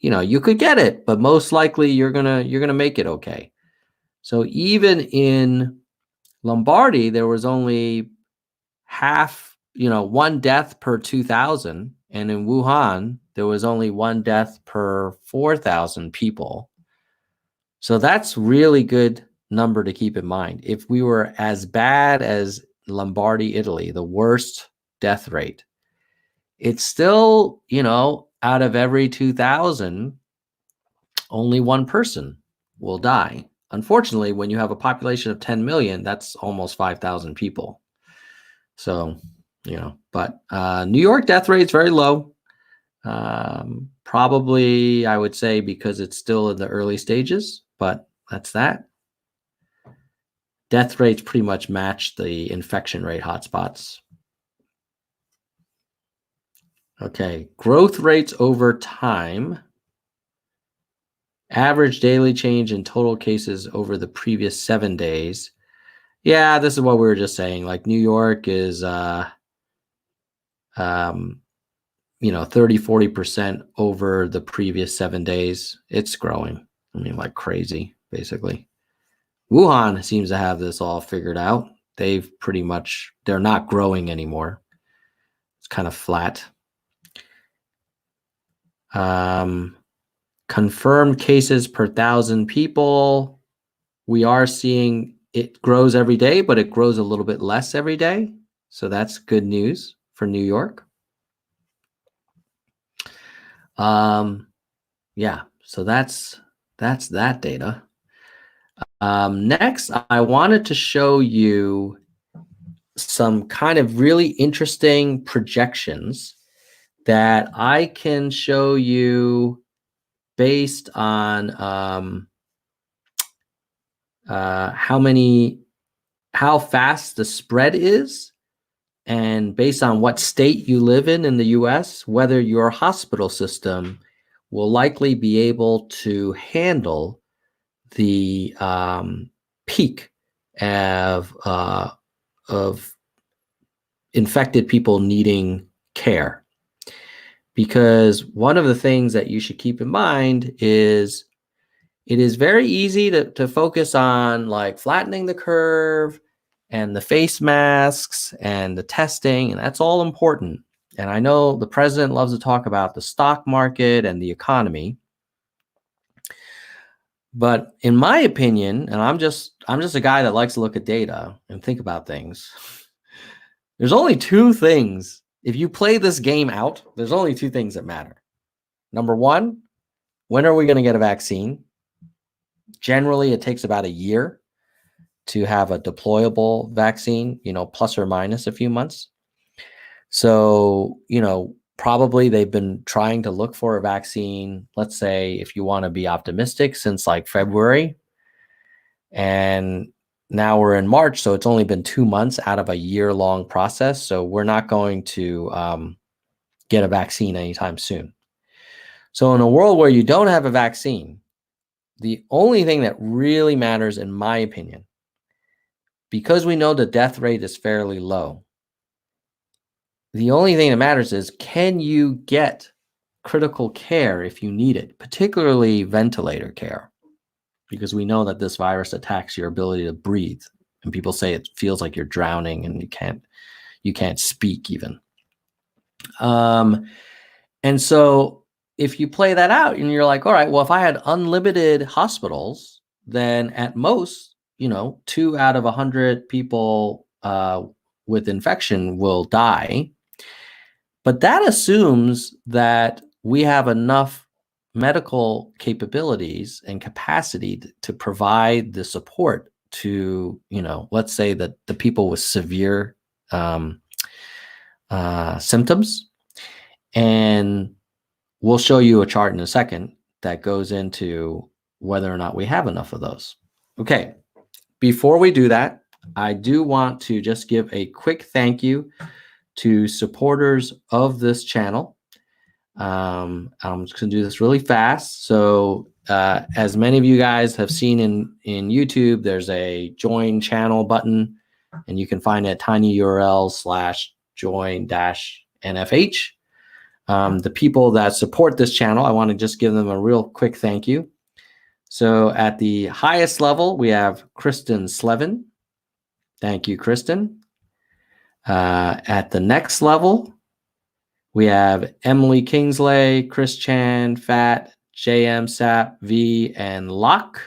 you could get it, but most likely you're gonna make it okay. So even in Lombardy, there was only 1 death per 2,000. And in Wuhan, there was only 1 death per 4,000 people. So that's really good number to keep in mind. If we were as bad as Lombardy, Italy, the worst death rate, it's still, out of every 2,000, only 1 person will die. Unfortunately, when you have a population of 10 million, that's almost 5,000 people. So, but New York death rate is very low. Probably, I would say, because it's still in the early stages, but that's that. Death rates pretty much match the infection rate hotspots. Okay, growth rates over time. Average daily change in total cases over the previous 7 days. Yeah, this is what we were just saying. Like New York is, 30-40% over the previous 7 days. It's growing. Like crazy, basically. Wuhan seems to have this all figured out. They're not growing anymore. It's kind of flat. Confirmed cases per 1,000 people. We are seeing it grows every day, but it grows a little bit less every day. So that's good news for New York. Yeah, so that's that data. Next, I wanted to show you some kind of really interesting projections that I can show you based on how fast the spread is, and based on what state you live in the US, whether your hospital system will likely be able to handle the peak of infected people needing care. Because one of the things that you should keep in mind is it is very easy to focus on like flattening the curve and the face masks and the testing, and that's all important. And I know the president loves to talk about the stock market and the economy. But in my opinion, and I'm just a guy that likes to look at data and think about things. There's only two things. If you play this game out, there's only two things that matter. Number one, when are we going to get a vaccine? Generally, it takes about a year to have a deployable vaccine, plus or minus a few months. So, probably they've been trying to look for a vaccine, let's say, if you want to be optimistic, since like February. And now we're in March, so it's only been 2 months out of a year-long process. So we're not going to get a vaccine anytime soon. So in a world where you don't have a vaccine, the only thing that really matters, in my opinion, because we know the death rate is fairly low, the only thing that matters is, can you get critical care if you need it, particularly ventilator care? Because we know that this virus attacks your ability to breathe. And people say it feels like you're drowning and you can't speak even. And so if you play that out and you're like, all right, well, if I had unlimited hospitals, then at most, 2 out of 100 people with infection will die. But that assumes that we have enough medical capabilities and capacity to provide the support to, let's say that the people with severe symptoms. And we'll show you a chart in a second that goes into whether or not we have enough of those. Okay, before we do that, I do want to just give a quick thank you to supporters of this channel. I'm just going to do this really fast. So as many of you guys have seen in YouTube, there's a join channel button, and you can find it at tinyurl/join-nfh. The people that support this channel, I want to just give them a real quick thank you. So at the highest level, we have Kristen Slevin. Thank you, Kristen. At the next level, we have Emily Kingsley, Chris Chan, Fat, JM Sap, V, and Locke.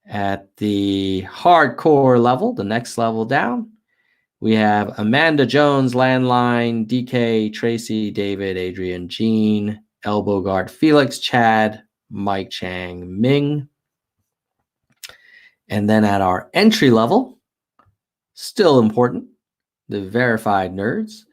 At the hardcore level, the next level down, we have Amanda Jones, Landline, DK, Tracy, David, Adrian, Jean, El Bogart, Felix, Chad, Mike Chang, Ming. And then at our entry level, still important, the verified nerds,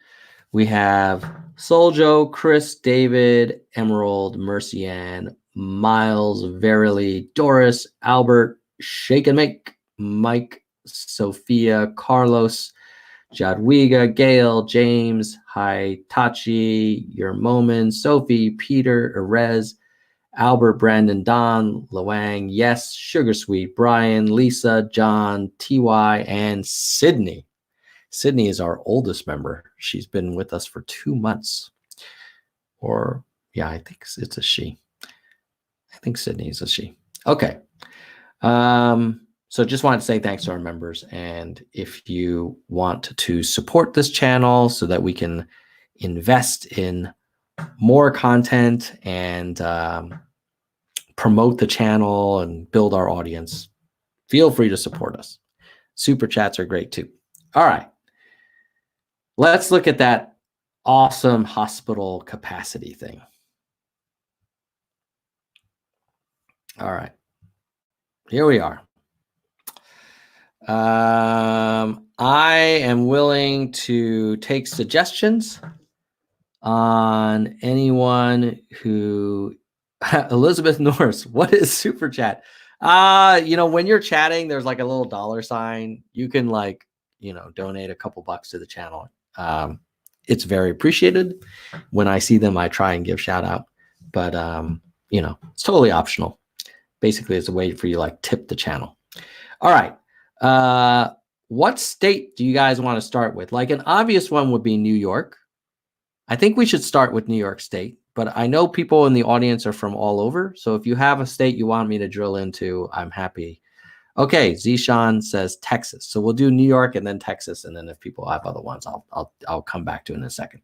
we have Soljo, Chris, David, Emerald, Mercy Ann, Miles, Verily, Doris, Albert, Shake and Make, Mike, Sophia, Carlos, Jadwiga, Gail, James, Hitachi, Your Moment, Sophie, Peter, Erez, Albert, Brandon, Don, Luang, Yes, Sugar Sweet, Brian, Lisa, John, TY, and Sydney. Sydney is our oldest member. She's been with us for 2 months. Or, yeah, I think it's a she. I think Sydney is a she. Okay. So just wanted to say thanks to our members. And if you want to support this channel so that we can invest in more content and promote the channel and build our audience, feel free to support us. Super chats are great too. All right. Let's look at that awesome hospital capacity thing. All right, here we are. I am willing to take suggestions on anyone who Elizabeth Norris, what is super chat? When you're chatting, there's like a little dollar sign. You can donate a couple bucks to the channel. It's very appreciated. When I see them, I try and give shout out, but it's totally optional. Basically, it's a way for you to tip the channel. All right. What state do you guys want to start with? An obvious one would be New York. I think we should start with New York State, but I know people in the audience are from all over. So if you have a state you want me to drill into, I'm happy. Okay, Zishan says Texas. So we'll do New York and then Texas, and then if people have other ones, I'll come back to it in a second.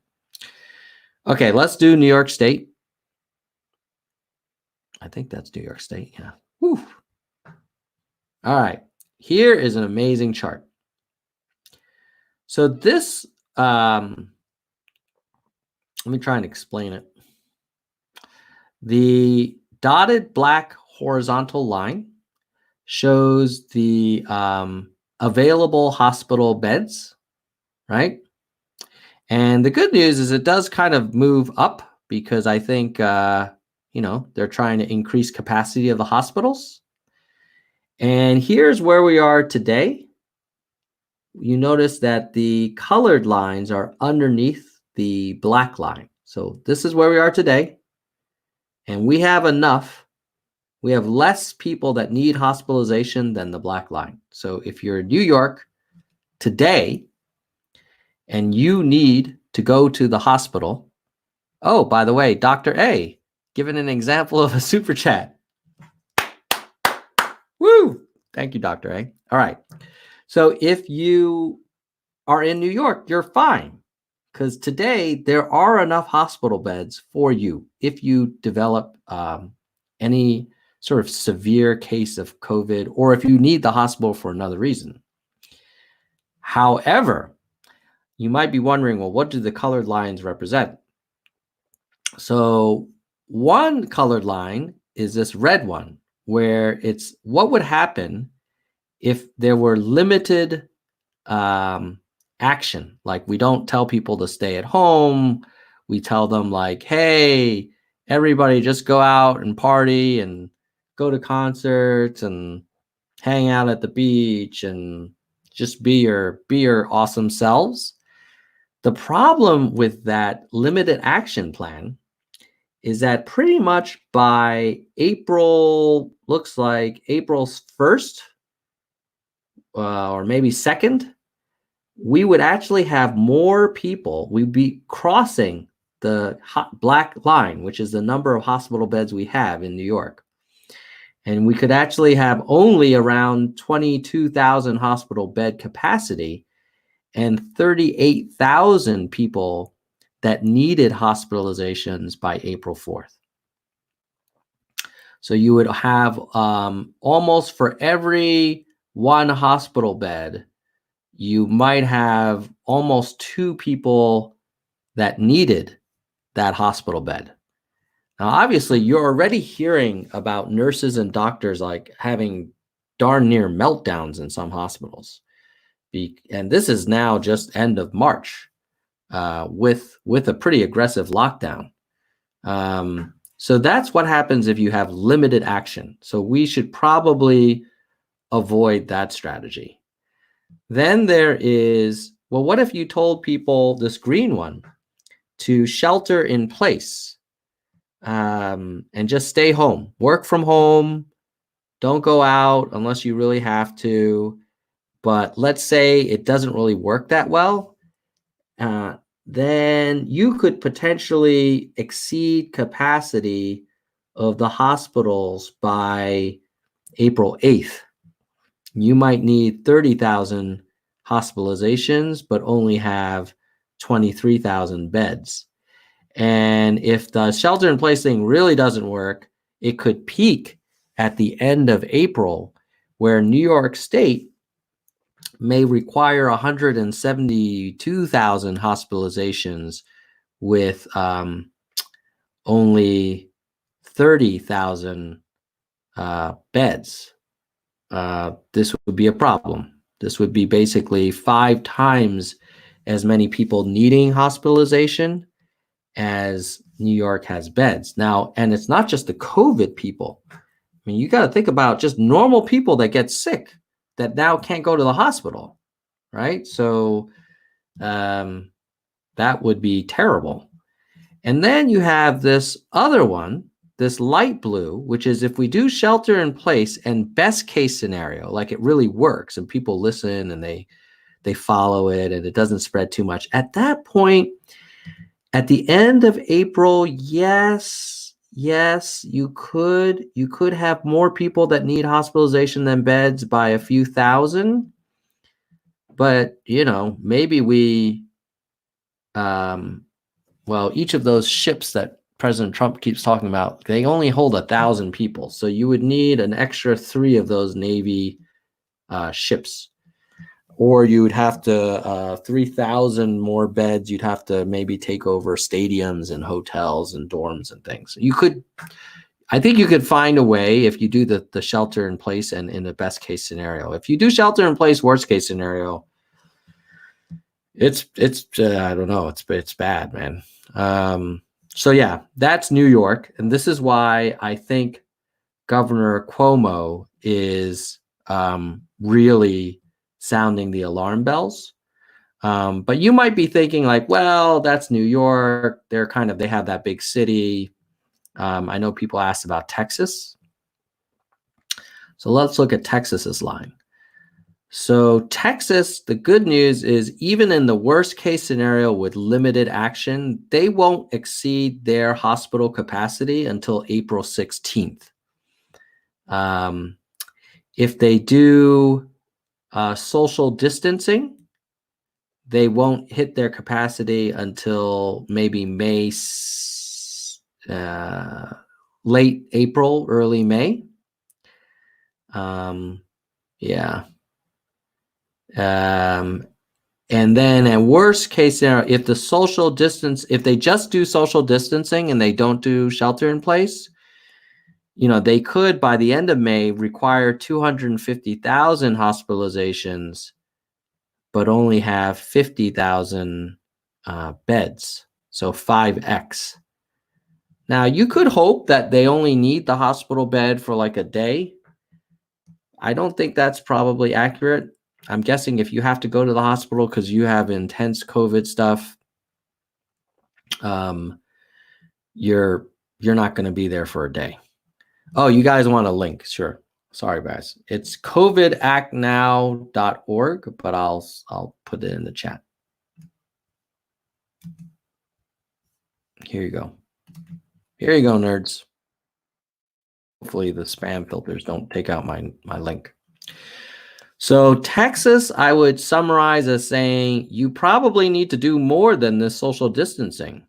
Okay, let's do New York State. I think that's New York State. Yeah. Whew. All right. Here is an amazing chart. So this, let me try and explain it. The dotted black horizontal line shows the available hospital beds, right? And the good news is it does kind of move up because I think, they're trying to increase capacity of the hospitals. And here's where we are today. You notice that the colored lines are underneath the black line. So this is where we are today. And we have enough. We have less people that need hospitalization than the black line. So if you're in New York today and you need to go to the hospital, oh, by the way, Dr. A, given an example of a super chat. Woo! Thank you, Dr. A. All right. So if you are in New York, you're fine because today there are enough hospital beds for you if you develop any sort of severe case of COVID or if you need the hospital for another reason. However, you might be wondering, well, what do the colored lines represent? So one colored line is this red one, where it's what would happen if there were limited action. Like we don't tell people to stay at home. We tell them hey, everybody just go out and party and go to concerts and hang out at the beach and just be your awesome selves. The problem with that limited action plan is that pretty much by April, looks like April's 1st or maybe 2nd, we would actually have more people. We'd be crossing the black line, which is the number of hospital beds we have in New York. And we could actually have only around 22,000 hospital bed capacity and 38,000 people that needed hospitalizations by April 4th. So you would have almost for every one hospital bed, you might have almost 2 people that needed that hospital bed. Now, obviously, you're already hearing about nurses and doctors having darn near meltdowns in some hospitals. And this is now just end of March with a pretty aggressive lockdown. So that's what happens if you have limited action. So we should probably avoid that strategy. Then there is, well, what if you told people, this green one, to shelter in place and just stay home, work from home, don't go out unless you really have to. But let's say it doesn't really work that well. Then you could potentially exceed capacity of the hospitals by April 8th. You might need 30,000 hospitalizations, but only have 23,000 beds. And if the shelter in place thing really doesn't work, it could peak at the end of April, where New York State may require 172,000 hospitalizations with only 30,000 beds, this would be a problem. This would be basically 5 times as many people needing hospitalization as New York has beds. Now, and it's not just the COVID people. I mean, you got to think about just normal people that get sick that now can't go to the hospital, right? So that would be terrible. And then you have this other one, this light blue, which is if we do shelter in place and best case scenario, like it really works and people listen and they follow it and it doesn't spread too much. At that point, at the end of April, yes, you could have more people that need hospitalization than beds by a few thousand. But, maybe we, each of those ships that President Trump keeps talking about, they only hold 1,000 people. So you would need an extra 3 of those Navy ships. Or you would have to 3,000 more beds. You'd have to maybe take over stadiums and hotels and dorms and things. I think you could find a way if you do the shelter in place and in the best case scenario. If you do shelter in place, worst case scenario, it's I don't know. It's bad, man. So yeah, that's New York, and this is why I think Governor Cuomo is really sounding the alarm bells. But you might be thinking like, well, that's New York. They have that big city. I know people asked about Texas. So let's look at Texas's line. So Texas, the good news is even in the worst case scenario with limited action, they won't exceed their hospital capacity until April 16th. If they do social distancing, they won't hit their capacity until maybe late April, early May. And then at worst case scenario, if they just do social distancing and they don't do shelter in place, they could, by the end of May, require 250,000 hospitalizations, but only have 50,000 beds. So 5x. Now, you could hope that they only need the hospital bed for like a day. I don't think that's probably accurate. I'm guessing if you have to go to the hospital because you have intense COVID stuff, you're not going to be there for a day. Oh, you guys want a link? Sure. Sorry, guys. It's covidactnow.org, but I'll put it in the chat. Here you go. Here you go, nerds. Hopefully the spam filters don't take out my link. So Texas, I would summarize as saying you probably need to do more than this social distancing.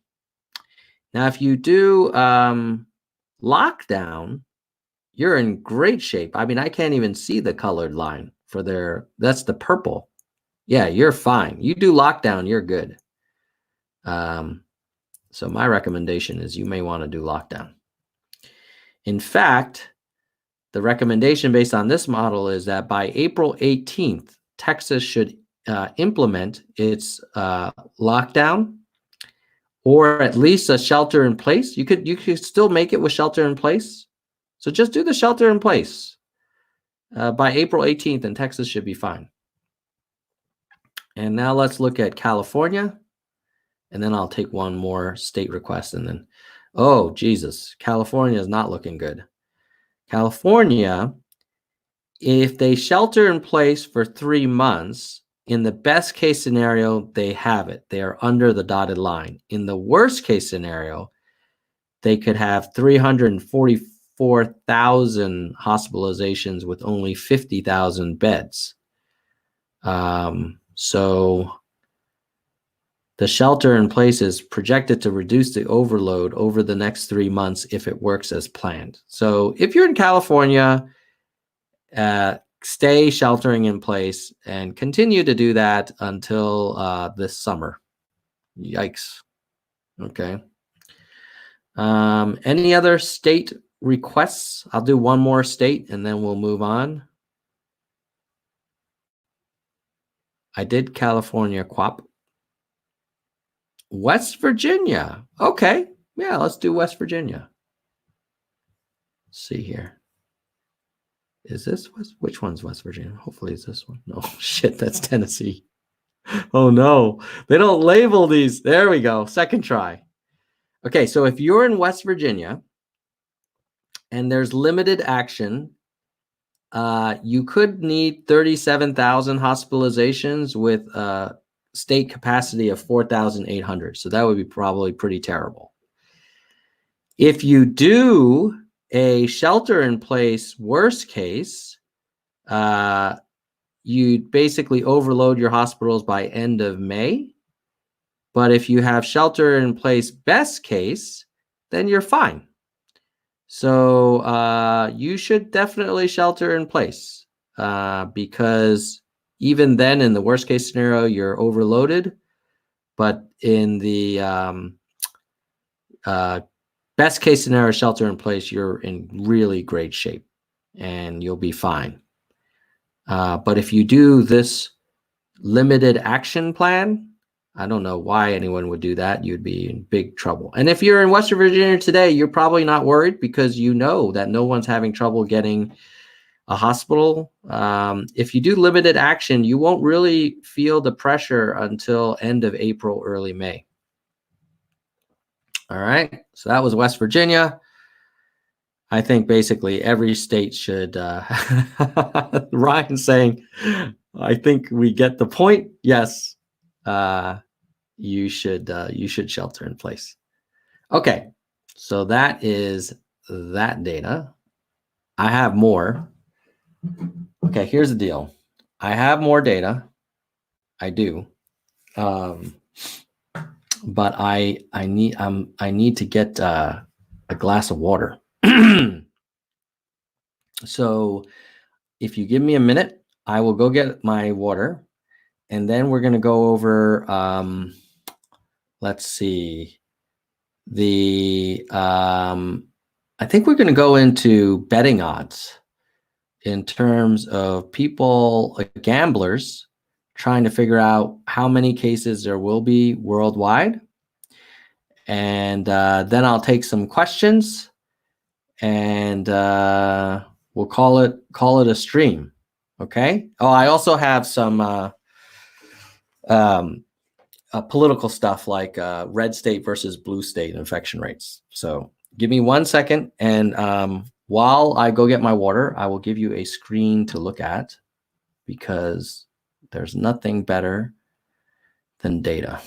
Now, if you do lockdown, you're in great shape. I mean, I can't even see the colored line for that's the purple. Yeah, you're fine. You do lockdown, you're good. So my recommendation is you may want to do lockdown. In fact, the recommendation based on this model is that by April 18th, Texas should implement its lockdown or at least a shelter in place. You could still make it with shelter in place. So just do the shelter in place by April 18th, and Texas should be fine. And now let's look at California, and then I'll take one more state request, and then, oh, Jesus, California is not looking good. California, if they shelter in place for 3 months, in the best case scenario, they have it. They are under the dotted line. In the worst case scenario, they could have 344,000 hospitalizations with only 50,000 beds. So the shelter in place is projected to reduce the overload over the next 3 months if it works as planned. So if you're in California, stay sheltering in place and continue to do that until this summer. Yikes. Okay. Any other state requests? I'll do one more state and then we'll move on. I did California QAP. West Virginia. Okay. Yeah, let's do West Virginia. Let's see here. Is this which one's West Virginia? Hopefully it's this one. No, shit, that's Tennessee. Oh no, they don't label these. There we go. Second try. Okay, so if you're in West Virginia and there's limited action, you could need 37,000 hospitalizations with a state capacity of 4,800. So that would be probably pretty terrible. If you do a shelter in place worst case, you'd basically overload your hospitals by end of May. But if you have shelter in place best case, then you're fine. So you should definitely shelter in place because even then, in the worst case scenario, you're overloaded. But in the best case scenario, shelter in place, you're in really great shape and you'll be fine. But if you do this limited action plan, I don't know why anyone would do that. You'd be in big trouble. And if you're in Western Virginia today, you're probably not worried because you know that no one's having trouble getting a hospital. If you do limited action, you won't really feel the pressure until end of April, early May. All right. So that was West Virginia. I think basically every state should, Ryan saying, I think we get the point. Yes. You should shelter in place. Okay. So that is that data. I have more. Okay. Here's the deal. I have more data. I do. But I need to get a glass of water. So if you give me a minute, I will go get my water, and then we're going to go over, let's see, I think we're going to go into betting odds in terms of people, like gamblers, trying to figure out how many cases there will be worldwide. And then I'll take some questions and we'll call it a stream. Okay. Oh, I also have some political stuff like red state versus blue state infection rates. So give me 1 second. And while I go get my water, I will give you a screen to look at because there's nothing better than data.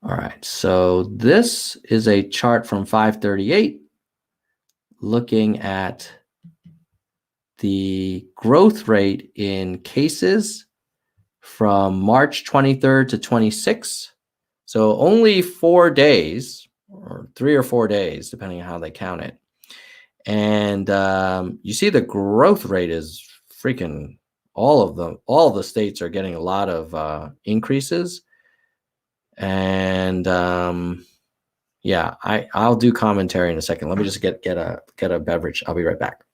All right, so this is a chart from 538 looking at the growth rate in cases from March 23rd to 26th. So only 4 days, or 3 or 4 days, depending on how they count it. And you see the growth rate is freaking all of the states are getting a lot of increases. And yeah, I'll do commentary in a second. Let me just get a beverage. I'll be right back.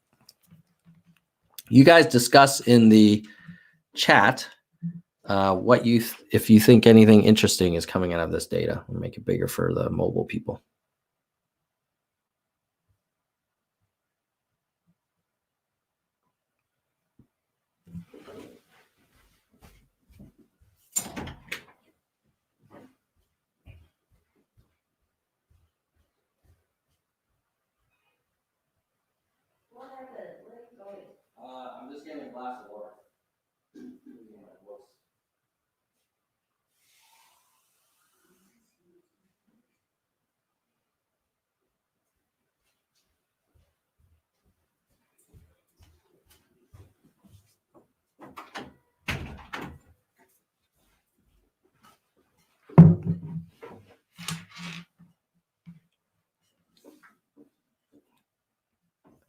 You guys discuss in the chat what if you think anything interesting is coming out of this data. I'll make it bigger for the mobile people. I'm just getting a glass of water.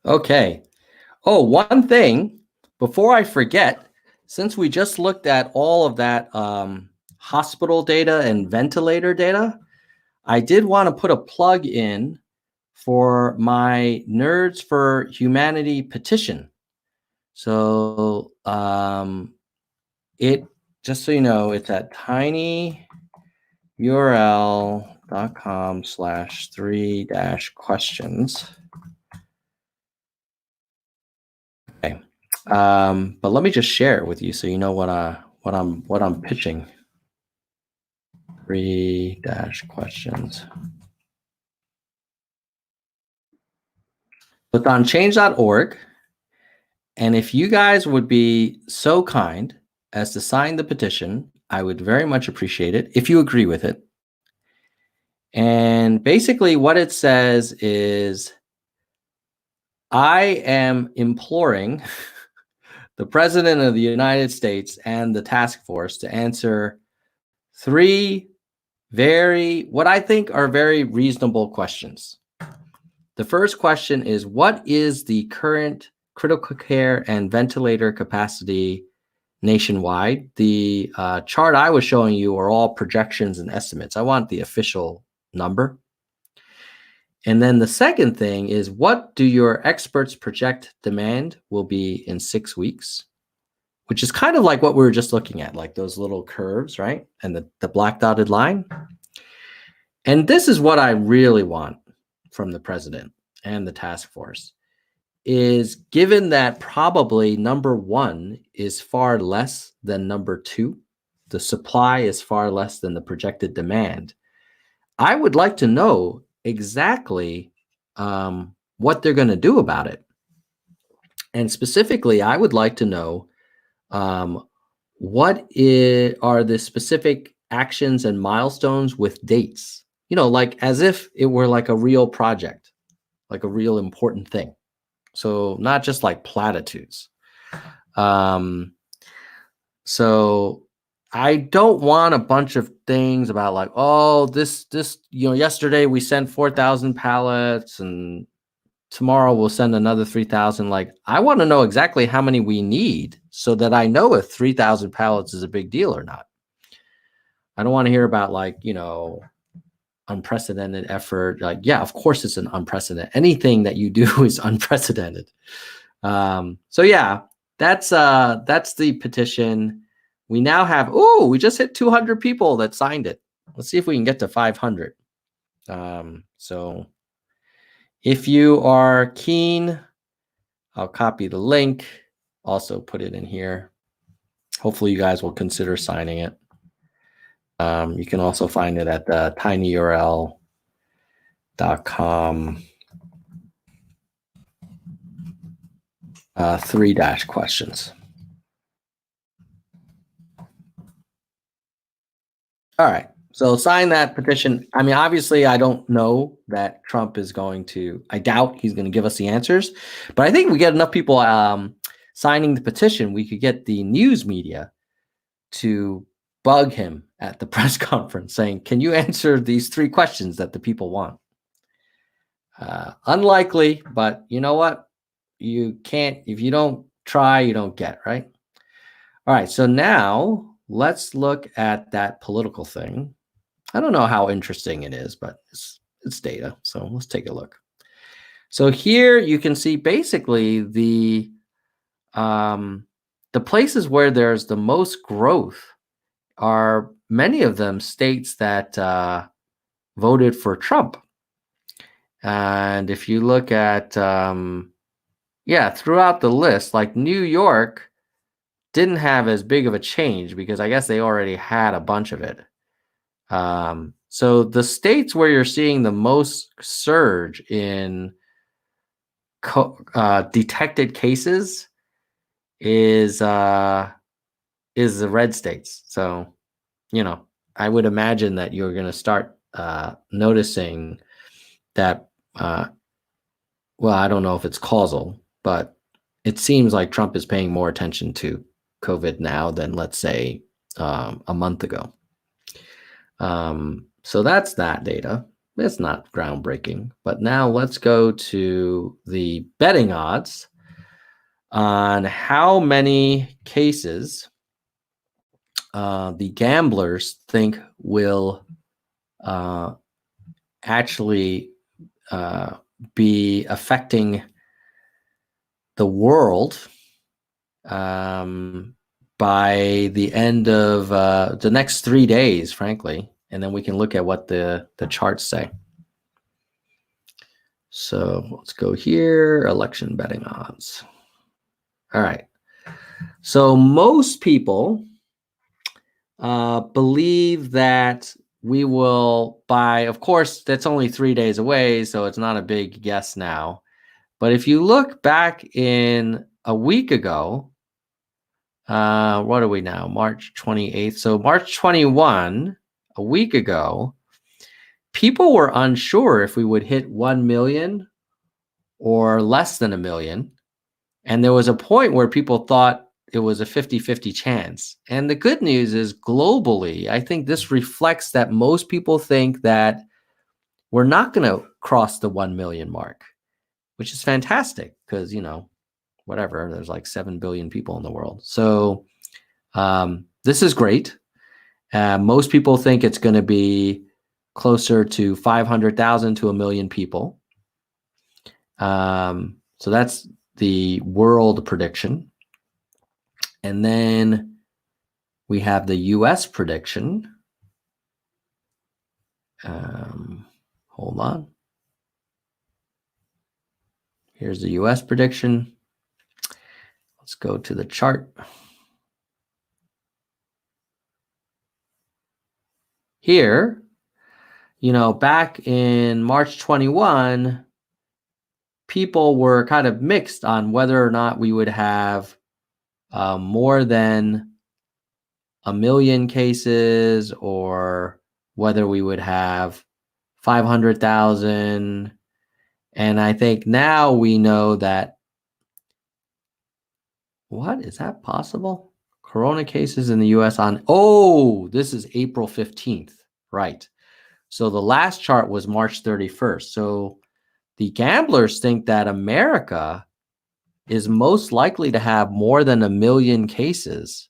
Okay. Oh, one thing before I forget, since we just looked at all of that hospital data and ventilator data, I did want to put a plug in for my Nerds for Humanity petition. So it, just so you know, it's at tinyurl.com/3-questions. Okay. But let me just share it with you so you know what I'm pitching. 3-questions. It's on change.org. And if you guys would be so kind as to sign the petition, I would very much appreciate it if you agree with it. And basically what it says is, I am imploring the President of the United States and the task force to answer 3 what I think are very reasonable questions. The first question is, what is the current critical care and ventilator capacity nationwide? The chart I was showing you are all projections and estimates. I want the official number. And then the second thing is, what do your experts project demand will be in 6 weeks? Which is kind of like what we were just looking at, like those little curves, right? And the black dotted line. And this is what I really want from the president and the task force, is given that probably number 1 is far less than number 2, the supply is far less than the projected demand. I would like to know exactly what they're going to do about it. And specifically, I would like to know what are the specific actions and milestones with dates, like as if it were like a real project, like a real important thing. So not just like platitudes. So I don't want a bunch of things about like, oh, this, yesterday we sent 4,000 pallets and tomorrow we'll send another 3,000. Like, I want to know exactly how many we need so that I know if 3,000 pallets is a big deal or not. I don't want to hear about like, unprecedented effort. Like, yeah, of course it's an unprecedented. Anything that you do is unprecedented. So yeah, that's the petition. We now have, we just hit 200 people that signed it. Let's see if we can get to 500. So if you are keen, I'll copy the link, also put it in here. Hopefully you guys will consider signing it. You can also find it at tinyurl.com 3-questions. All right. So sign that petition. I mean, obviously, I don't know that Trump is going to, I doubt he's going to give us the answers, but I think we get enough people signing the petition, we could get the news media to bug him at the press conference saying, can you answer these 3 questions that the people want? Unlikely, but you know what? You can't, if you don't try, you don't get, right? All right. So now let's look at that political thing. I don't know how interesting it is, but it's data. So let's take a look. So here you can see basically the places where there's the most growth are many of them states that voted for Trump. And if you look at, throughout the list, like New York didn't have as big of a change because I guess they already had a bunch of it. So the states where you're seeing the most surge in detected cases is the red states. So, I would imagine that you're going to start noticing that, I don't know if it's causal, but it seems like Trump is paying more attention to COVID now than, let's say, a month ago. So that's that data. It's not groundbreaking, but now let's go to the betting odds on how many cases the gamblers think will actually be affecting the world by the end of the next 3 days, frankly. And then we can look at what the charts say. So let's go here, election betting odds. All right. So most people believe that we will by, of course, that's only 3 days away, so it's not a big guess now. But if you look back in a week ago, what are we now? March 28th. So March 21, a week ago, people were unsure if we would hit 1 million or less than 1 million. And there was a point where people thought it was a 50-50 chance. And the good news is globally, I think this reflects that most people think that we're not going to cross the 1 million mark, which is fantastic because, you know, whatever, there's like 7 billion people in the world. So this is great. Most people think it's going to be closer to 500,000 to 1 million people. So that's the world prediction. And then we have the US prediction. Hold on. Here's the US prediction. Let's go to the chart. Here, you know, back in March 21, people were kind of mixed on whether or not we would have more than 1 million cases or whether we would have 500,000. And I think now we know that, what is that possible? Corona cases in the US on, oh, this is April 15th, right? So the last chart was March 31st. So the gamblers think that America is most likely to have more than 1 million cases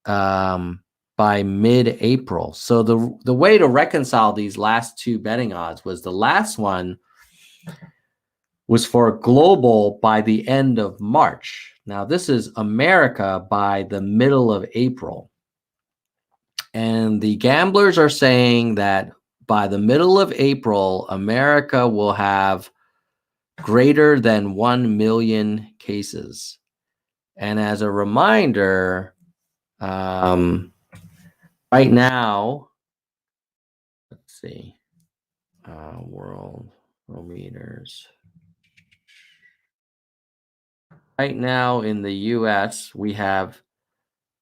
by mid-April. So the way to reconcile these last two betting odds was the last one was for global by the end of March. Now this is America by the middle of April. And the gamblers are saying that by the middle of April, America will have greater than 1 million cases. And as a reminder, right now, let's see, worldometers. Right now in the US, we have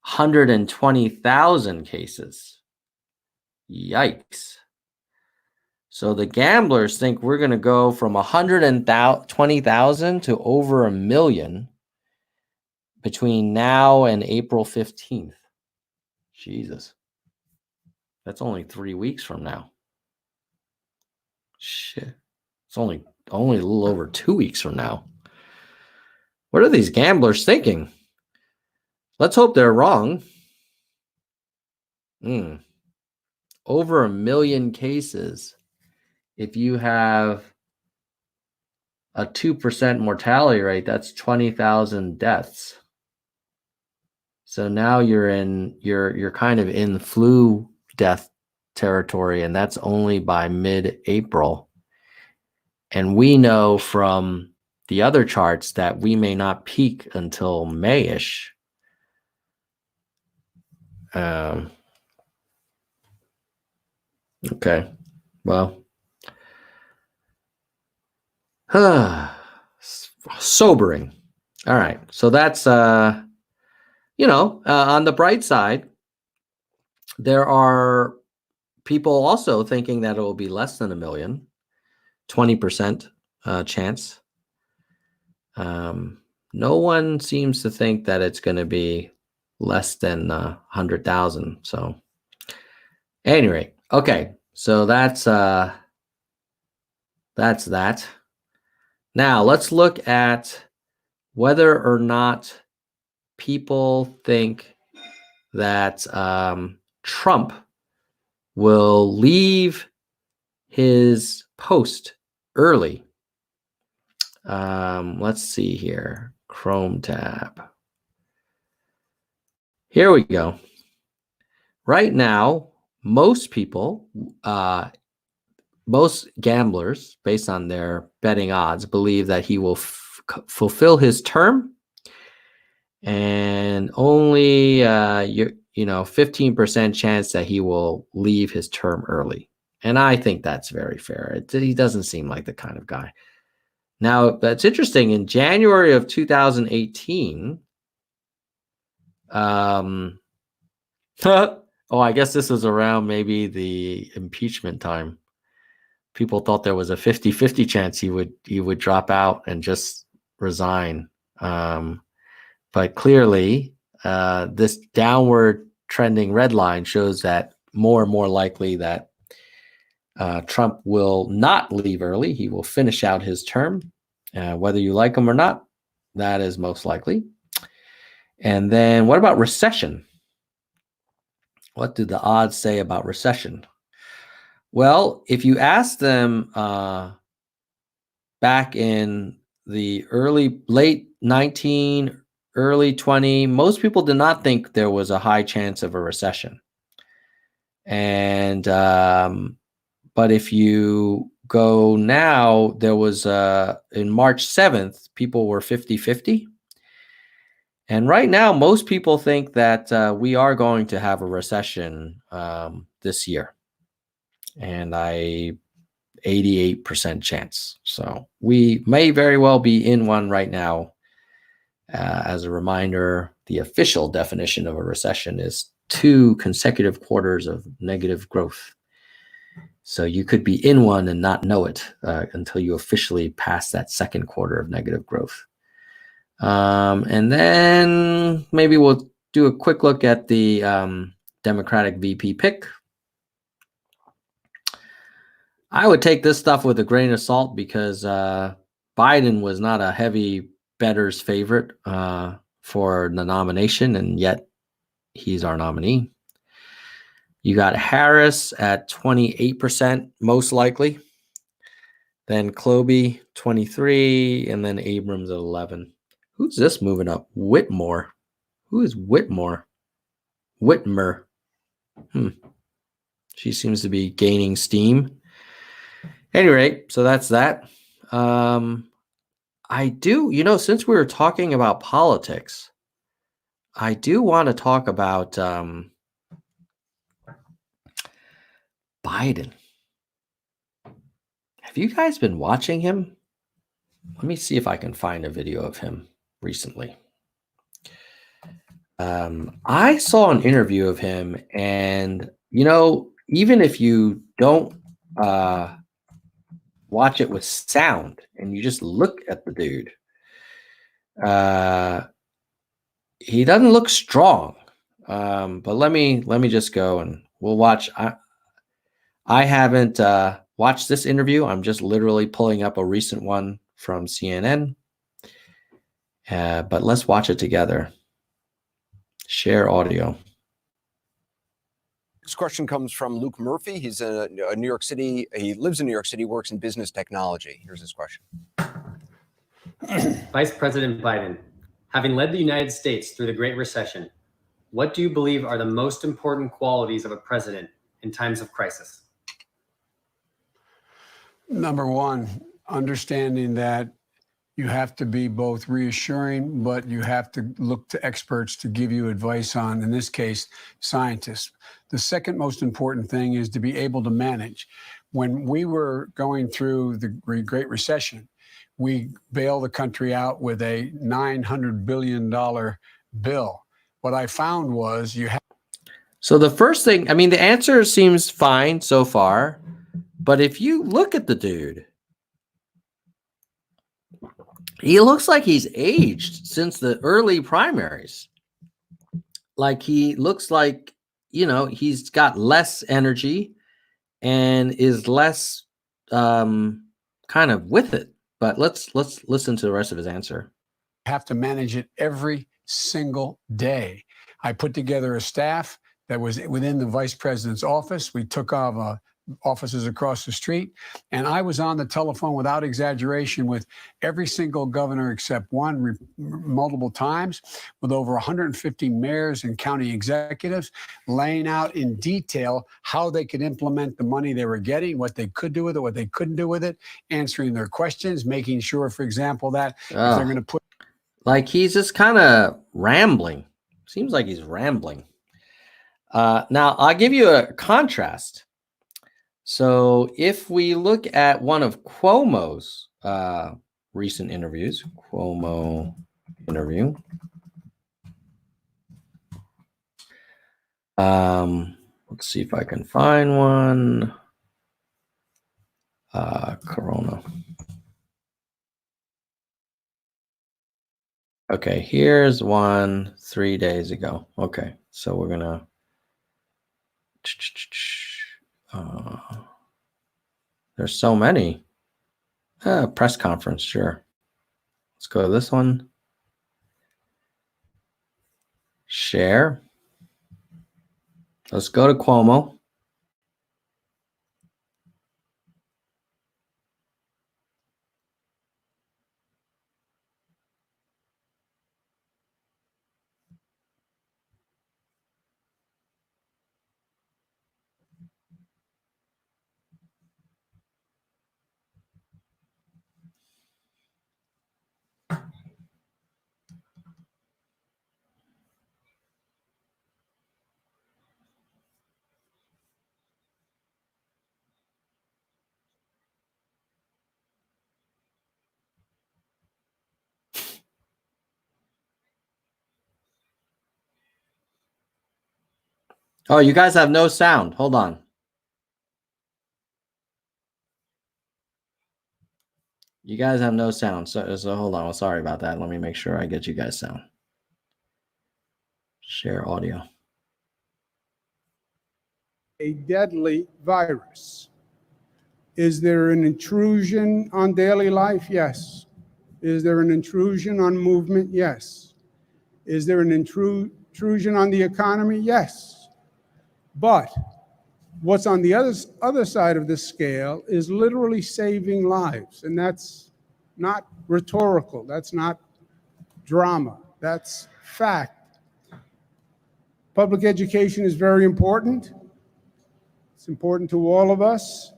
120,000 cases. Yikes. So the gamblers think we're going to go from 120,000 to over 1 million between now and April 15th. Jesus. That's only 3 weeks from now. Shit. It's only a little over 2 weeks from now. What are these gamblers thinking? Let's hope they're wrong. Over 1 million cases. If you have a 2% mortality rate, that's 20,000 deaths. So now you're kind of in flu death territory, and that's only by mid-April. And we know from the other charts that we may not peak until May-ish. Okay, well, sobering. All right, so that's on the bright side, there are people also thinking that it will be less than 1 million, 20% chance. No one seems to think that it's going to be less than 100,000. So, at any rate, okay. So that's that. Now let's look at whether or not people think that Trump will leave his post early. Let's see here. Chrome tab. Here we go. Right now, most people, most gamblers, based on their betting odds, believe that he will fulfill his term, and only 15% chance that he will leave his term early. And I think that's very fair. He doesn't seem like the kind of guy. Now, that's interesting. In January of 2018, oh, I guess this was around maybe the impeachment time. People thought there was a 50-50 chance he would drop out and just resign. But clearly, this downward trending red line shows that more and more likely that Trump will not leave early. He will finish out his term, whether you like him or not. That is most likely. And then what about recession? What do the odds say about recession? Well, if you ask them back in the late 19, early 20, most people did not think there was a high chance of a recession. And but if you go now, there was in March 7th, people were 50-50. And right now, most people think that we are going to have a recession this year. And 88% chance. So we may very well be in one right now. As a reminder, the official definition of a recession is 2 consecutive quarters of negative growth. So you could be in one and not know it until you officially pass that second quarter of negative growth. And then maybe we'll do a quick look at the Democratic VP pick. I would take this stuff with a grain of salt because Biden was not a heavy bettor's favorite for the nomination, and yet he's our nominee. You got Harris at 28%, most likely. Then Klobuchar, 23, and then Abrams at 11. Who's this moving up? Whitmore. Who is Whitmore? Whitmer. She seems to be gaining steam. Any rate, so that's that. I do, since we were talking about politics, I do want to talk about Biden. Have you guys been watching him? Let me see if I can find a video of him recently. I saw an interview of him, and, even if you don't watch it with sound and you just look at the dude, he doesn't look strong. But let me just go and we'll watch. I haven't watched this interview. I'm just literally pulling up a recent one from CNN. But let's watch it together. Share audio. This question comes from Luke Murphy. He's a New York City. He lives in New York City, works in business technology. Here's his question. Vice President Biden, having led the United States through the Great Recession, what do you believe are the most important qualities of a president in times of crisis? Number one, understanding that you have to be both reassuring, but you have to look to experts to give you advice on, in this case, scientists. The second most important thing is to be able to manage. When we were going through the Great Recession, we bailed the country out with a $900 billion bill. What I found was you have. So the first thing, the answer seems fine so far, but if you look at the dude, he looks like he's aged since the early primaries. Like he looks like, he's got less energy and is less kind of with it. But let's listen to the rest of his answer. Have to manage it every single day. I put together a staff that was within the vice president's office. We took off offices across the street, and I was on the telephone without exaggeration with every single governor except one multiple times, with over 150 mayors and county executives, laying out in detail how they could implement the money they were getting, what they could do with it, what they couldn't do with it, answering their questions, making sure, for example, that if they're going to put like he's just kind of rambling. Seems like he's rambling. Now, I'll give you a contrast. So if we look at one of Cuomo's recent interviews, Cuomo interview. Let's see if I can find one. Corona. Okay, here's one 3 days ago. Okay, so we're gonna there's so many. Press conference, sure. Let's go to this one. Share. Let's go to Cuomo. Oh, you guys have no sound. Hold on. You guys have no sound. So hold on. Sorry about that. Let me make sure I get you guys sound. Share audio. A deadly virus. Is there an intrusion on daily life? Yes. Is there an intrusion on movement? Yes. Is there an intrusion on the economy? Yes. But what's on the other side of the scale is literally saving lives. And that's not rhetorical. That's not drama. That's fact. Public education is very important. It's important to all of us.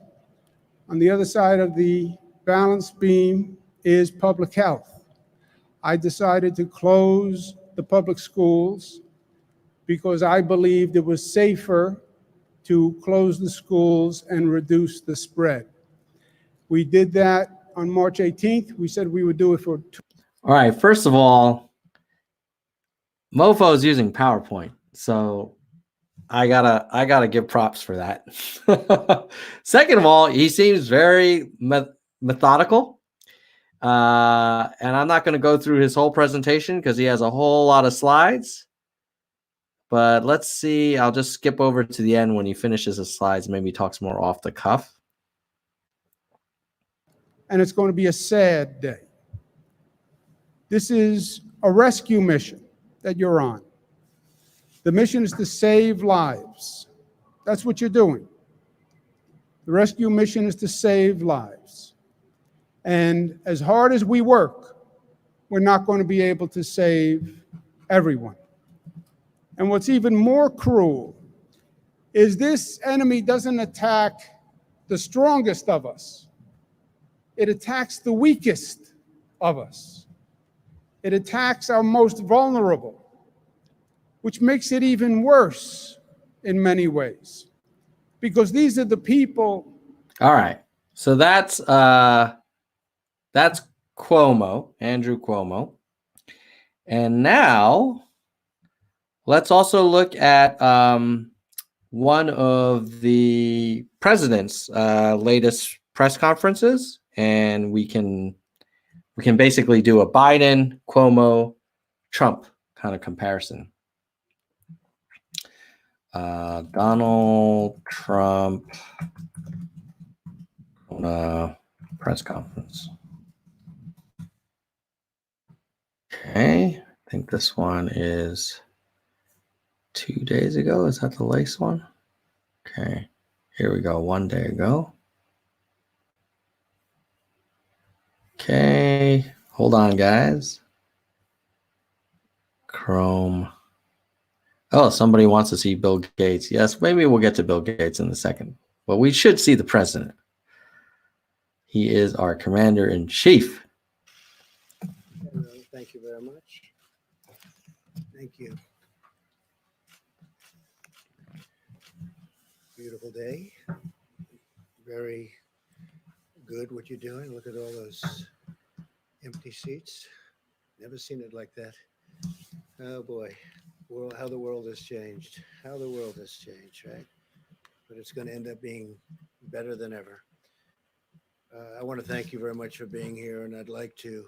On the other side of the balance beam is public health. I decided to close the public schools because I believed it was safer to close the schools and reduce the spread. We did that on March 18th. We said we would do it for 2. All right. First of all, Mofo is using PowerPoint, so I gotta give props for that. Second of all, he seems very methodical, and I'm not going to go through his whole presentation because he has a whole lot of slides. But let's see. I'll just skip over to the end when he finishes his slides. Maybe talks more off the cuff. And it's going to be a sad day. This is a rescue mission that you're on. The mission is to save lives. That's what you're doing. The rescue mission is to save lives. And as hard as we work, we're not going to be able to save everyone. And what's even more cruel is this enemy doesn't attack the strongest of us. It attacks the weakest of us. It attacks our most vulnerable, which makes it even worse in many ways, because these are the people. All right. So that's Cuomo, Andrew Cuomo. And now let's also look at one of the president's latest press conferences, and we can basically do a Biden, Cuomo, Trump kind of comparison. Donald Trump press conference. Okay, I think this one is 2 days ago. Is that the latest one? Okay, here we go. 1 day ago. Okay, hold on, guys. Chrome. Oh, somebody wants to see Bill Gates. Yes, maybe we'll get to Bill Gates in a second. But we should see the president. He is our commander-in-chief. Hello, thank you very much. Thank you. Beautiful day. Very good what you're doing. Look at all those empty seats. Never seen it like that. Oh boy, how the world has changed. How the world has changed, right? But it's going to end up being better than ever. I want to thank you very much for being here, and I'd like to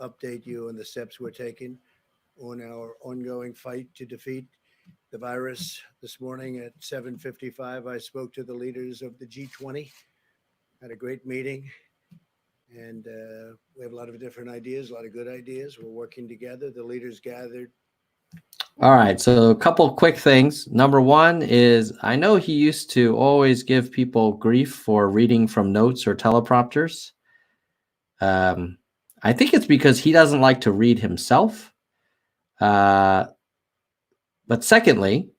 update you on the steps we're taking on our ongoing fight to defeat the virus. This morning at 7:55, I spoke to the leaders of the G20, had a great meeting, and we have a lot of different ideas, a lot of good ideas. We're working together. The leaders gathered. All right, so a couple quick things. Number one is I know he used to always give people grief for reading from notes or teleprompters. I think it's because he doesn't like to read himself. But secondly,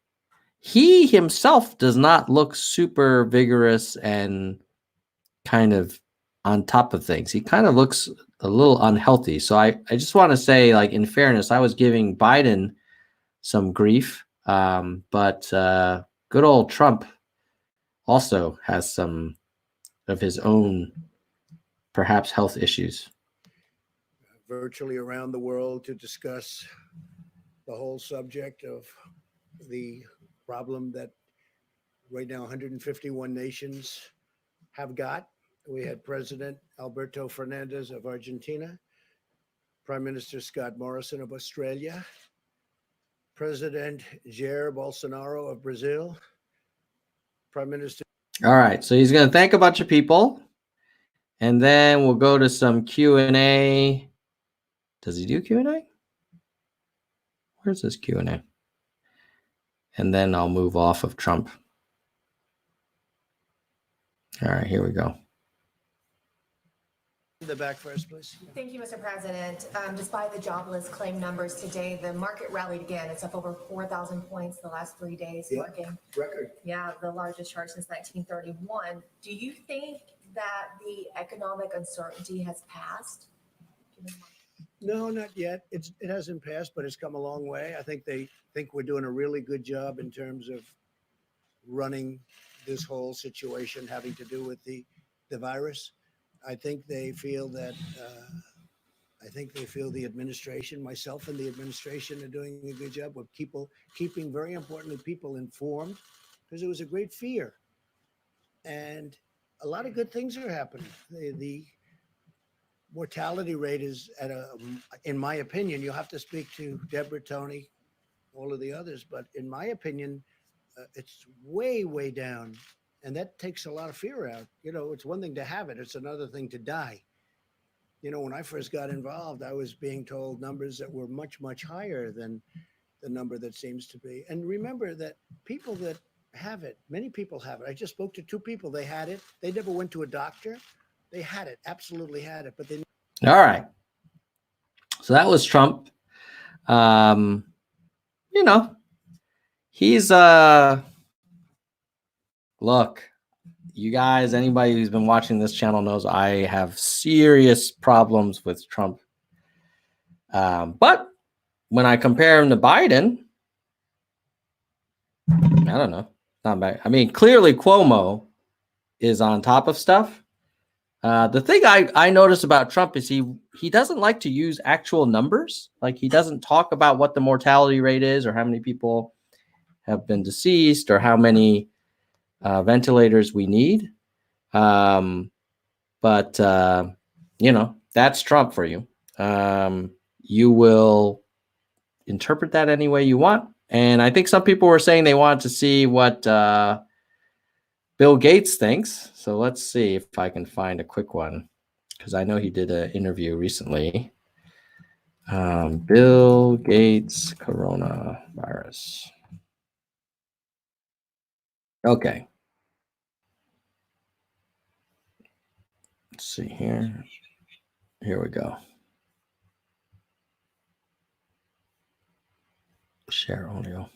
he himself does not look super vigorous and kind of on top of things. He kind of looks a little unhealthy. So I just want to say, like, in fairness, I was giving Biden some grief, but good old Trump also has some of his own, perhaps, health issues. Virtually around the world to discuss the whole subject of the problem that right now 151 nations have got. We had President Alberto Fernandez of Argentina, Prime Minister Scott Morrison of Australia, President Jair Bolsonaro of Brazil, Prime Minister. All right, so he's going to thank a bunch of people, and then we'll go to some Q&A. Does he do Q&A? Where's this Q&A? And then I'll move off of Trump. All right, here we go. The back first, please. Thank you, Mr. President. Despite the jobless claim numbers today, the market rallied again. It's up over 4,000 points the last 3 days. Yeah, Marking, record. yeah, the largest chart since 1931. Do you think that the economic uncertainty has passed? No, not yet. It hasn't passed, but it's come a long way. I think they think we're doing a really good job in terms of running this whole situation having to do with the virus. I think they feel that the administration, myself and the administration, are doing a good job of keeping very importantly people informed, because it was a great fear, and a lot of good things are happening. The mortality rate is at in my opinion, you'll have to speak to Deborah, Tony, all of the others, but in my opinion, it's way down. And that takes a lot of fear out. You know, it's one thing to have it. It's another thing to die. You know, when I first got involved, I was being told numbers that were much higher than the number that seems to be. And remember that people that have it, many people have it. I just spoke to 2 people. They had it. They never went to a doctor. They had it, absolutely had it. But they. All right. So that was Trump. You know, he's look, you guys, anybody who's been watching this channel knows I have serious problems with Trump. But when I compare him to Biden, I don't know. Not bad. I mean, clearly Cuomo is on top of stuff. The thing I notice about Trump is he doesn't like to use actual numbers. Like, he doesn't talk about what the mortality rate is or how many people have been deceased or how many ventilators we need. But you know, that's Trump for you. You will interpret that any way you want. And I think some people were saying they wanted to see what Bill Gates thinks. So let's see if I can find a quick one, because I know he did an interview recently. Bill Gates coronavirus. Okay. Let's see here. Here we go. Share audio.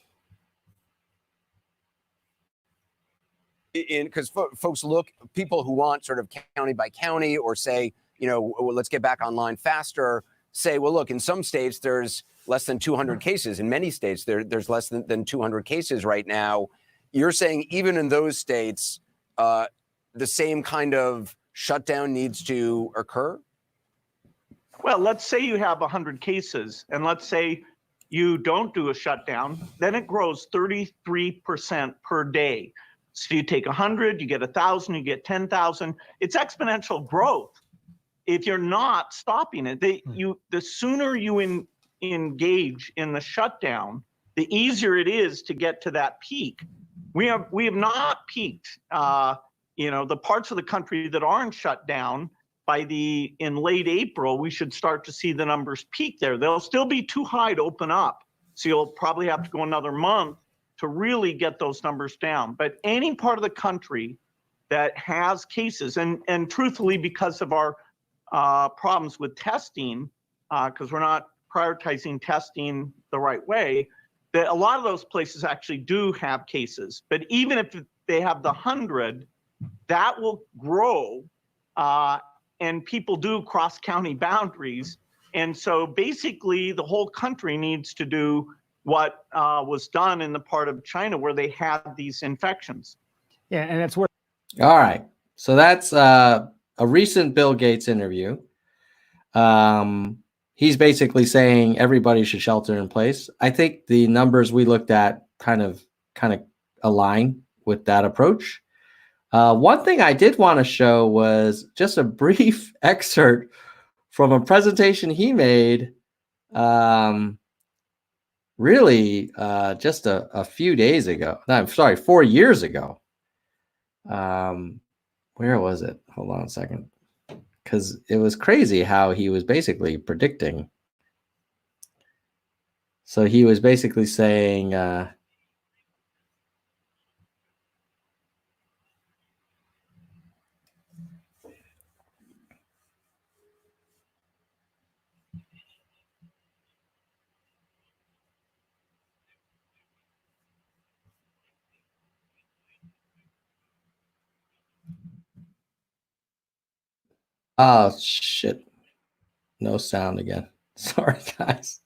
Because folks look, people who want sort of county by county or say, you know, well, let's get back online faster, say, well, look, in some states, there's less than 200 cases. In many states, there's less than 200 cases right now. You're saying even in those states, the same kind of shutdown needs to occur? Well, let's say you have 100 cases, and let's say you don't do a shutdown, then it grows 33% per day. So you take 100, you get 1,000, you get 10,000. It's exponential growth. If you're not stopping it, the sooner you engage in the shutdown, the easier it is to get to that peak. We have not peaked. You know, the parts of the country that aren't shut down, in late April, we should start to see the numbers peak there. They'll still be too high to open up. So you'll probably have to go another month to really get those numbers down. But any part of the country that has cases, and truthfully, because of our problems with testing, because we're not prioritizing testing the right way, that a lot of those places actually do have cases. But even if they have the 100, that will grow, and people do cross county boundaries. And so basically the whole country needs to do what was done in the part of China where they had these infections. Yeah, and that's where. All right. So that's a recent Bill Gates interview. He's basically saying everybody should shelter in place. I think the numbers we looked at kind of align with that approach. One thing I did want to show was just a brief excerpt from a presentation he made really just a few days ago. No, I'm sorry, 4 years ago. Where was it? Hold on a second. Because it was crazy how he was basically predicting. So he was basically saying, oh, shit. No sound again. Sorry, guys.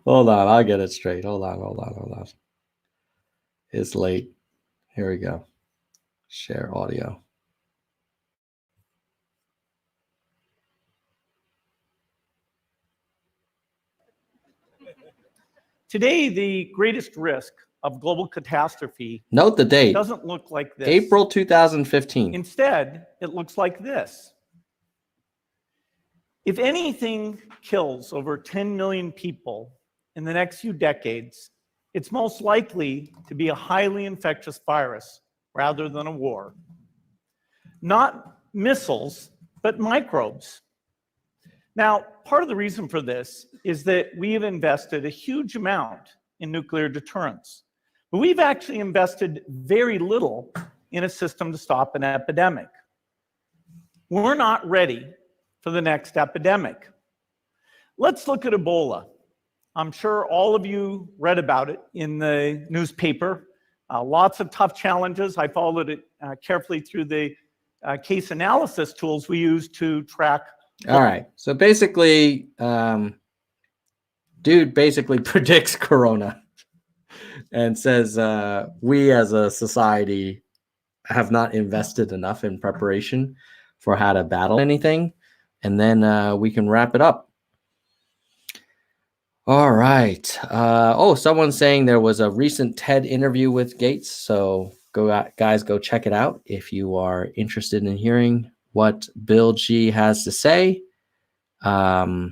Hold on. I'll get it straight. Hold on. It's late. Here we go. Share audio. Today, the greatest risk of global catastrophe, Note the date. doesn't look like this. April 2015. Instead, it looks like this. If anything kills over 10 million people in the next few decades, it's most likely to be a highly infectious virus rather than a war. Not missiles, but microbes. Now, part of the reason for this is that we have invested a huge amount in nuclear deterrence, but we've actually invested very little in a system to stop an epidemic. We're not ready for the next epidemic. Let's look at Ebola. I'm sure all of you read about it in the newspaper. Lots of tough challenges. I followed it carefully through the case analysis tools we use to track. All right. So basically, dude basically predicts Corona and says we as a society have not invested enough in preparation for how to battle anything. And then we can wrap it up. All right. Oh, someone's saying there was a recent TED interview with Gates. So guys, go check it out if you are interested in hearing what Bill G has to say. Let's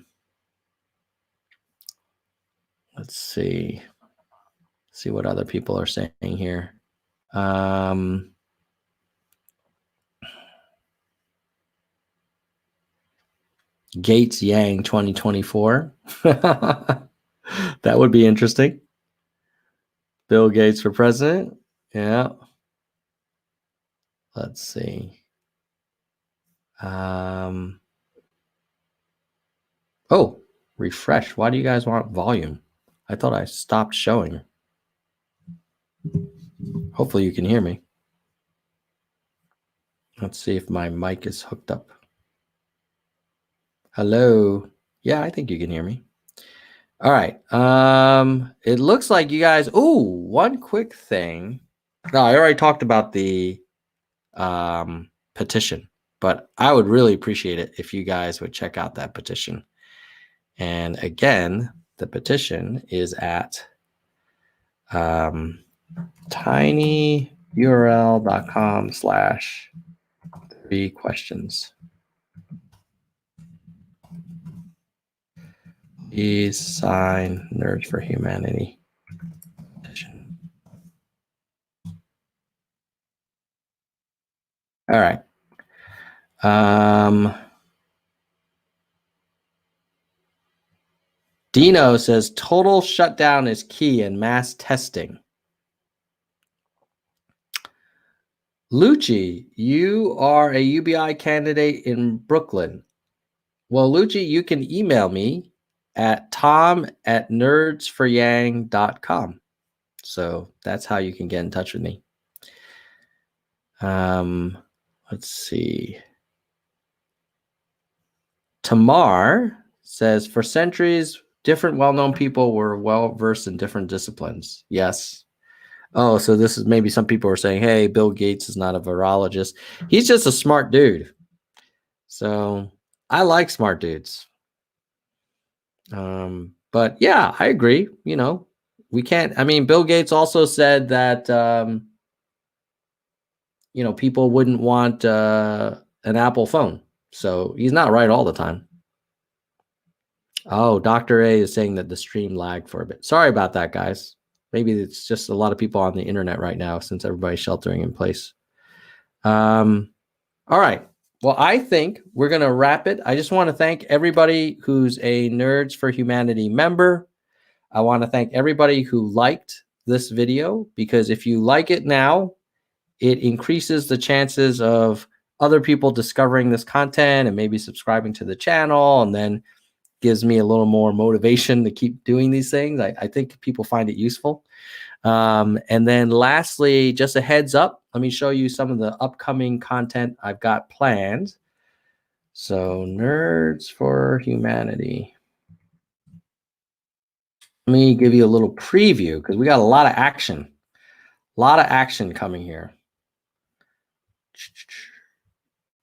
see what other people are saying here. Gates Yang 2024. That would be interesting. Bill Gates for president. Yeah. Let's see. Oh, refresh. Why do you guys want volume? I thought I stopped showing. Hopefully you can hear me. Let's see if my mic is hooked up. Hello. Yeah, I think you can hear me. All right. It looks like you guys. Oh, one quick thing. No, I already talked about the petition, but I would really appreciate it if you guys would check out that petition. And again, the petition is at tinyurl.com/3questions. Please sign Nerds for Humanity petition. All right. Dino says total shutdown is key in mass testing. Lucci, you are a UBI candidate in Brooklyn. Well, Lucci, you can email me at tom@nerdsforyang.com. So that's how you can get in touch with me. Let's see. Tamar says, for centuries, different well-known people were well-versed in different disciplines. Yes. Oh, so this is maybe some people are saying, hey, Bill Gates is not a virologist. He's just a smart dude. So I like smart dudes. But yeah, I agree. You know, we can't. I mean, Bill Gates also said that, you know, people wouldn't want an Apple phone. So he's not right all the time. Oh, Dr. A is saying that the stream lagged for a bit. Sorry about that, guys. Maybe it's just a lot of people on the internet right now since everybody's sheltering in place. All right. Well, I think we're going to wrap it. I just want to thank everybody who's a Nerds for Humanity member. I want to thank everybody who liked this video, because if you like it now, it increases the chances of other people discovering this content and maybe subscribing to the channel, and then gives me a little more motivation to keep doing these things. I think people find it useful. And then lastly, just a heads up, let me show you some of the upcoming content I've got planned. So Nerds for Humanity. Let me give you a little preview because we got a lot of action. A lot of action coming here.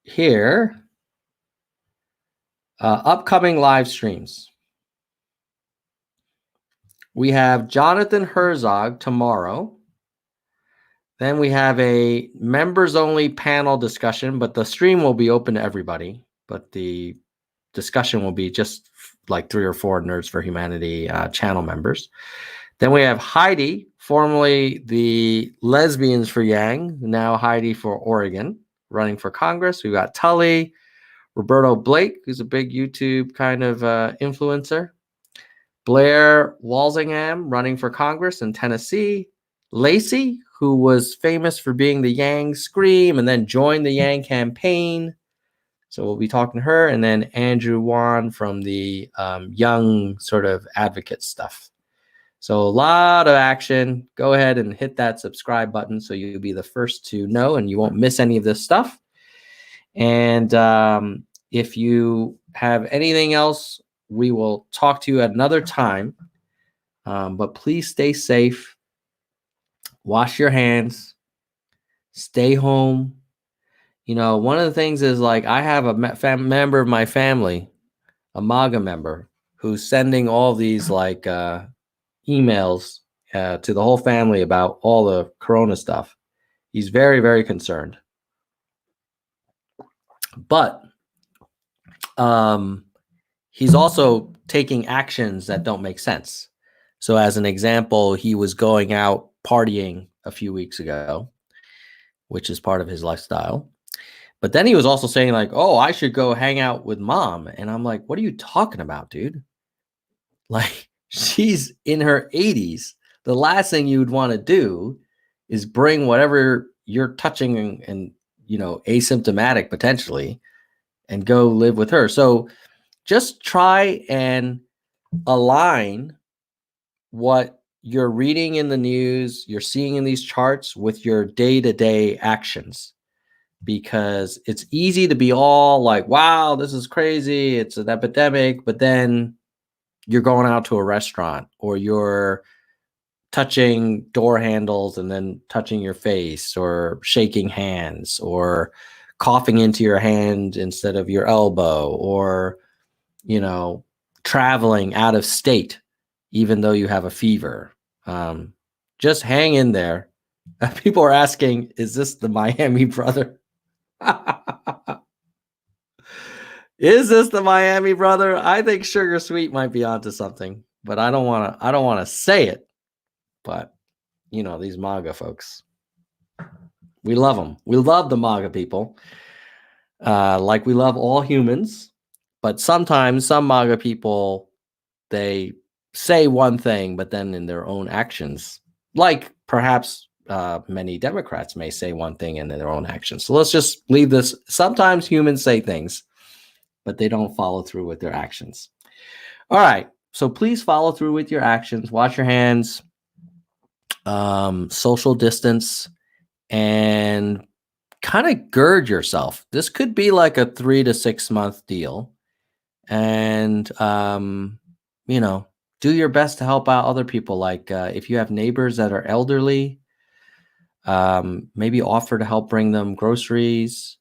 Here, upcoming live streams. We have Jonathan Herzog tomorrow. Then we have a members-only panel discussion, but the stream will be open to everybody. But the discussion will be just like 3 or 4 Nerds for Humanity channel members. Then we have Heidi, formerly the Lesbians for Yang, now Heidi for Oregon, running for Congress. We've got Tully, Roberto Blake, who's a big YouTube kind of influencer. Blair Walsingham, running for Congress in Tennessee. Lacey, who was famous for being the Yang Scream and then joined the Yang campaign. So we'll be talking to her. And then Andrew Wan from the Young sort of advocate stuff. So a lot of action. Go ahead and hit that subscribe button so you'll be the first to know and you won't miss any of this stuff. And if you have anything else, we will talk to you at another time. But please stay safe. Wash your hands. Stay home. You know, one of the things is like I have a member of my family, a MAGA member, who's sending all these like emails to the whole family about all the corona stuff. He's very, very concerned. But he's also taking actions that don't make sense. So as an example, he was going out partying a few weeks ago, which is part of his lifestyle. But then he was also saying like, oh, I should go hang out with mom. And I'm like, what are you talking about, dude? Like, she's in her 80s. The last thing you would want to do is bring whatever you're touching and asymptomatic potentially, and go live with her. So just try and align what you're reading in the news, you're seeing in these charts with your day-to-day actions, because it's easy to be all like, wow, this is crazy, it's an epidemic, but then you're going out to a restaurant, or you're touching door handles and then touching your face, or shaking hands, or coughing into your hand instead of your elbow, or traveling out of state even though you have a fever. Just hang in there. People are asking, is this the Miami brother? Is this the Miami brother? I think Sugar Sweet might be onto something, but I don't want to say it. But these MAGA folks, we love them. We love the MAGA people. Like we love all humans, but sometimes some MAGA people, they say one thing, but then in their own actions, like perhaps many Democrats may say one thing and in their own actions. So let's just leave this. Sometimes humans say things, but they don't follow through with their actions. All right. So please follow through with your actions. Wash your hands, social distance, and kind of gird yourself. This could be like a 3 to 6 month deal. And, do your best to help out other people. Like if you have neighbors that are elderly, maybe offer to help bring them groceries.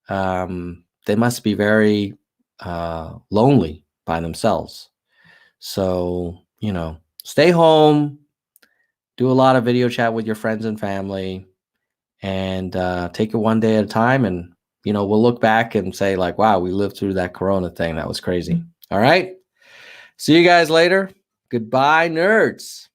They must be very lonely by themselves. So, stay home, do a lot of video chat with your friends and family, and take it one day at a time. And, we'll look back and say like, wow, we lived through that Corona thing. That was crazy. All right. See you guys later. Goodbye, nerds.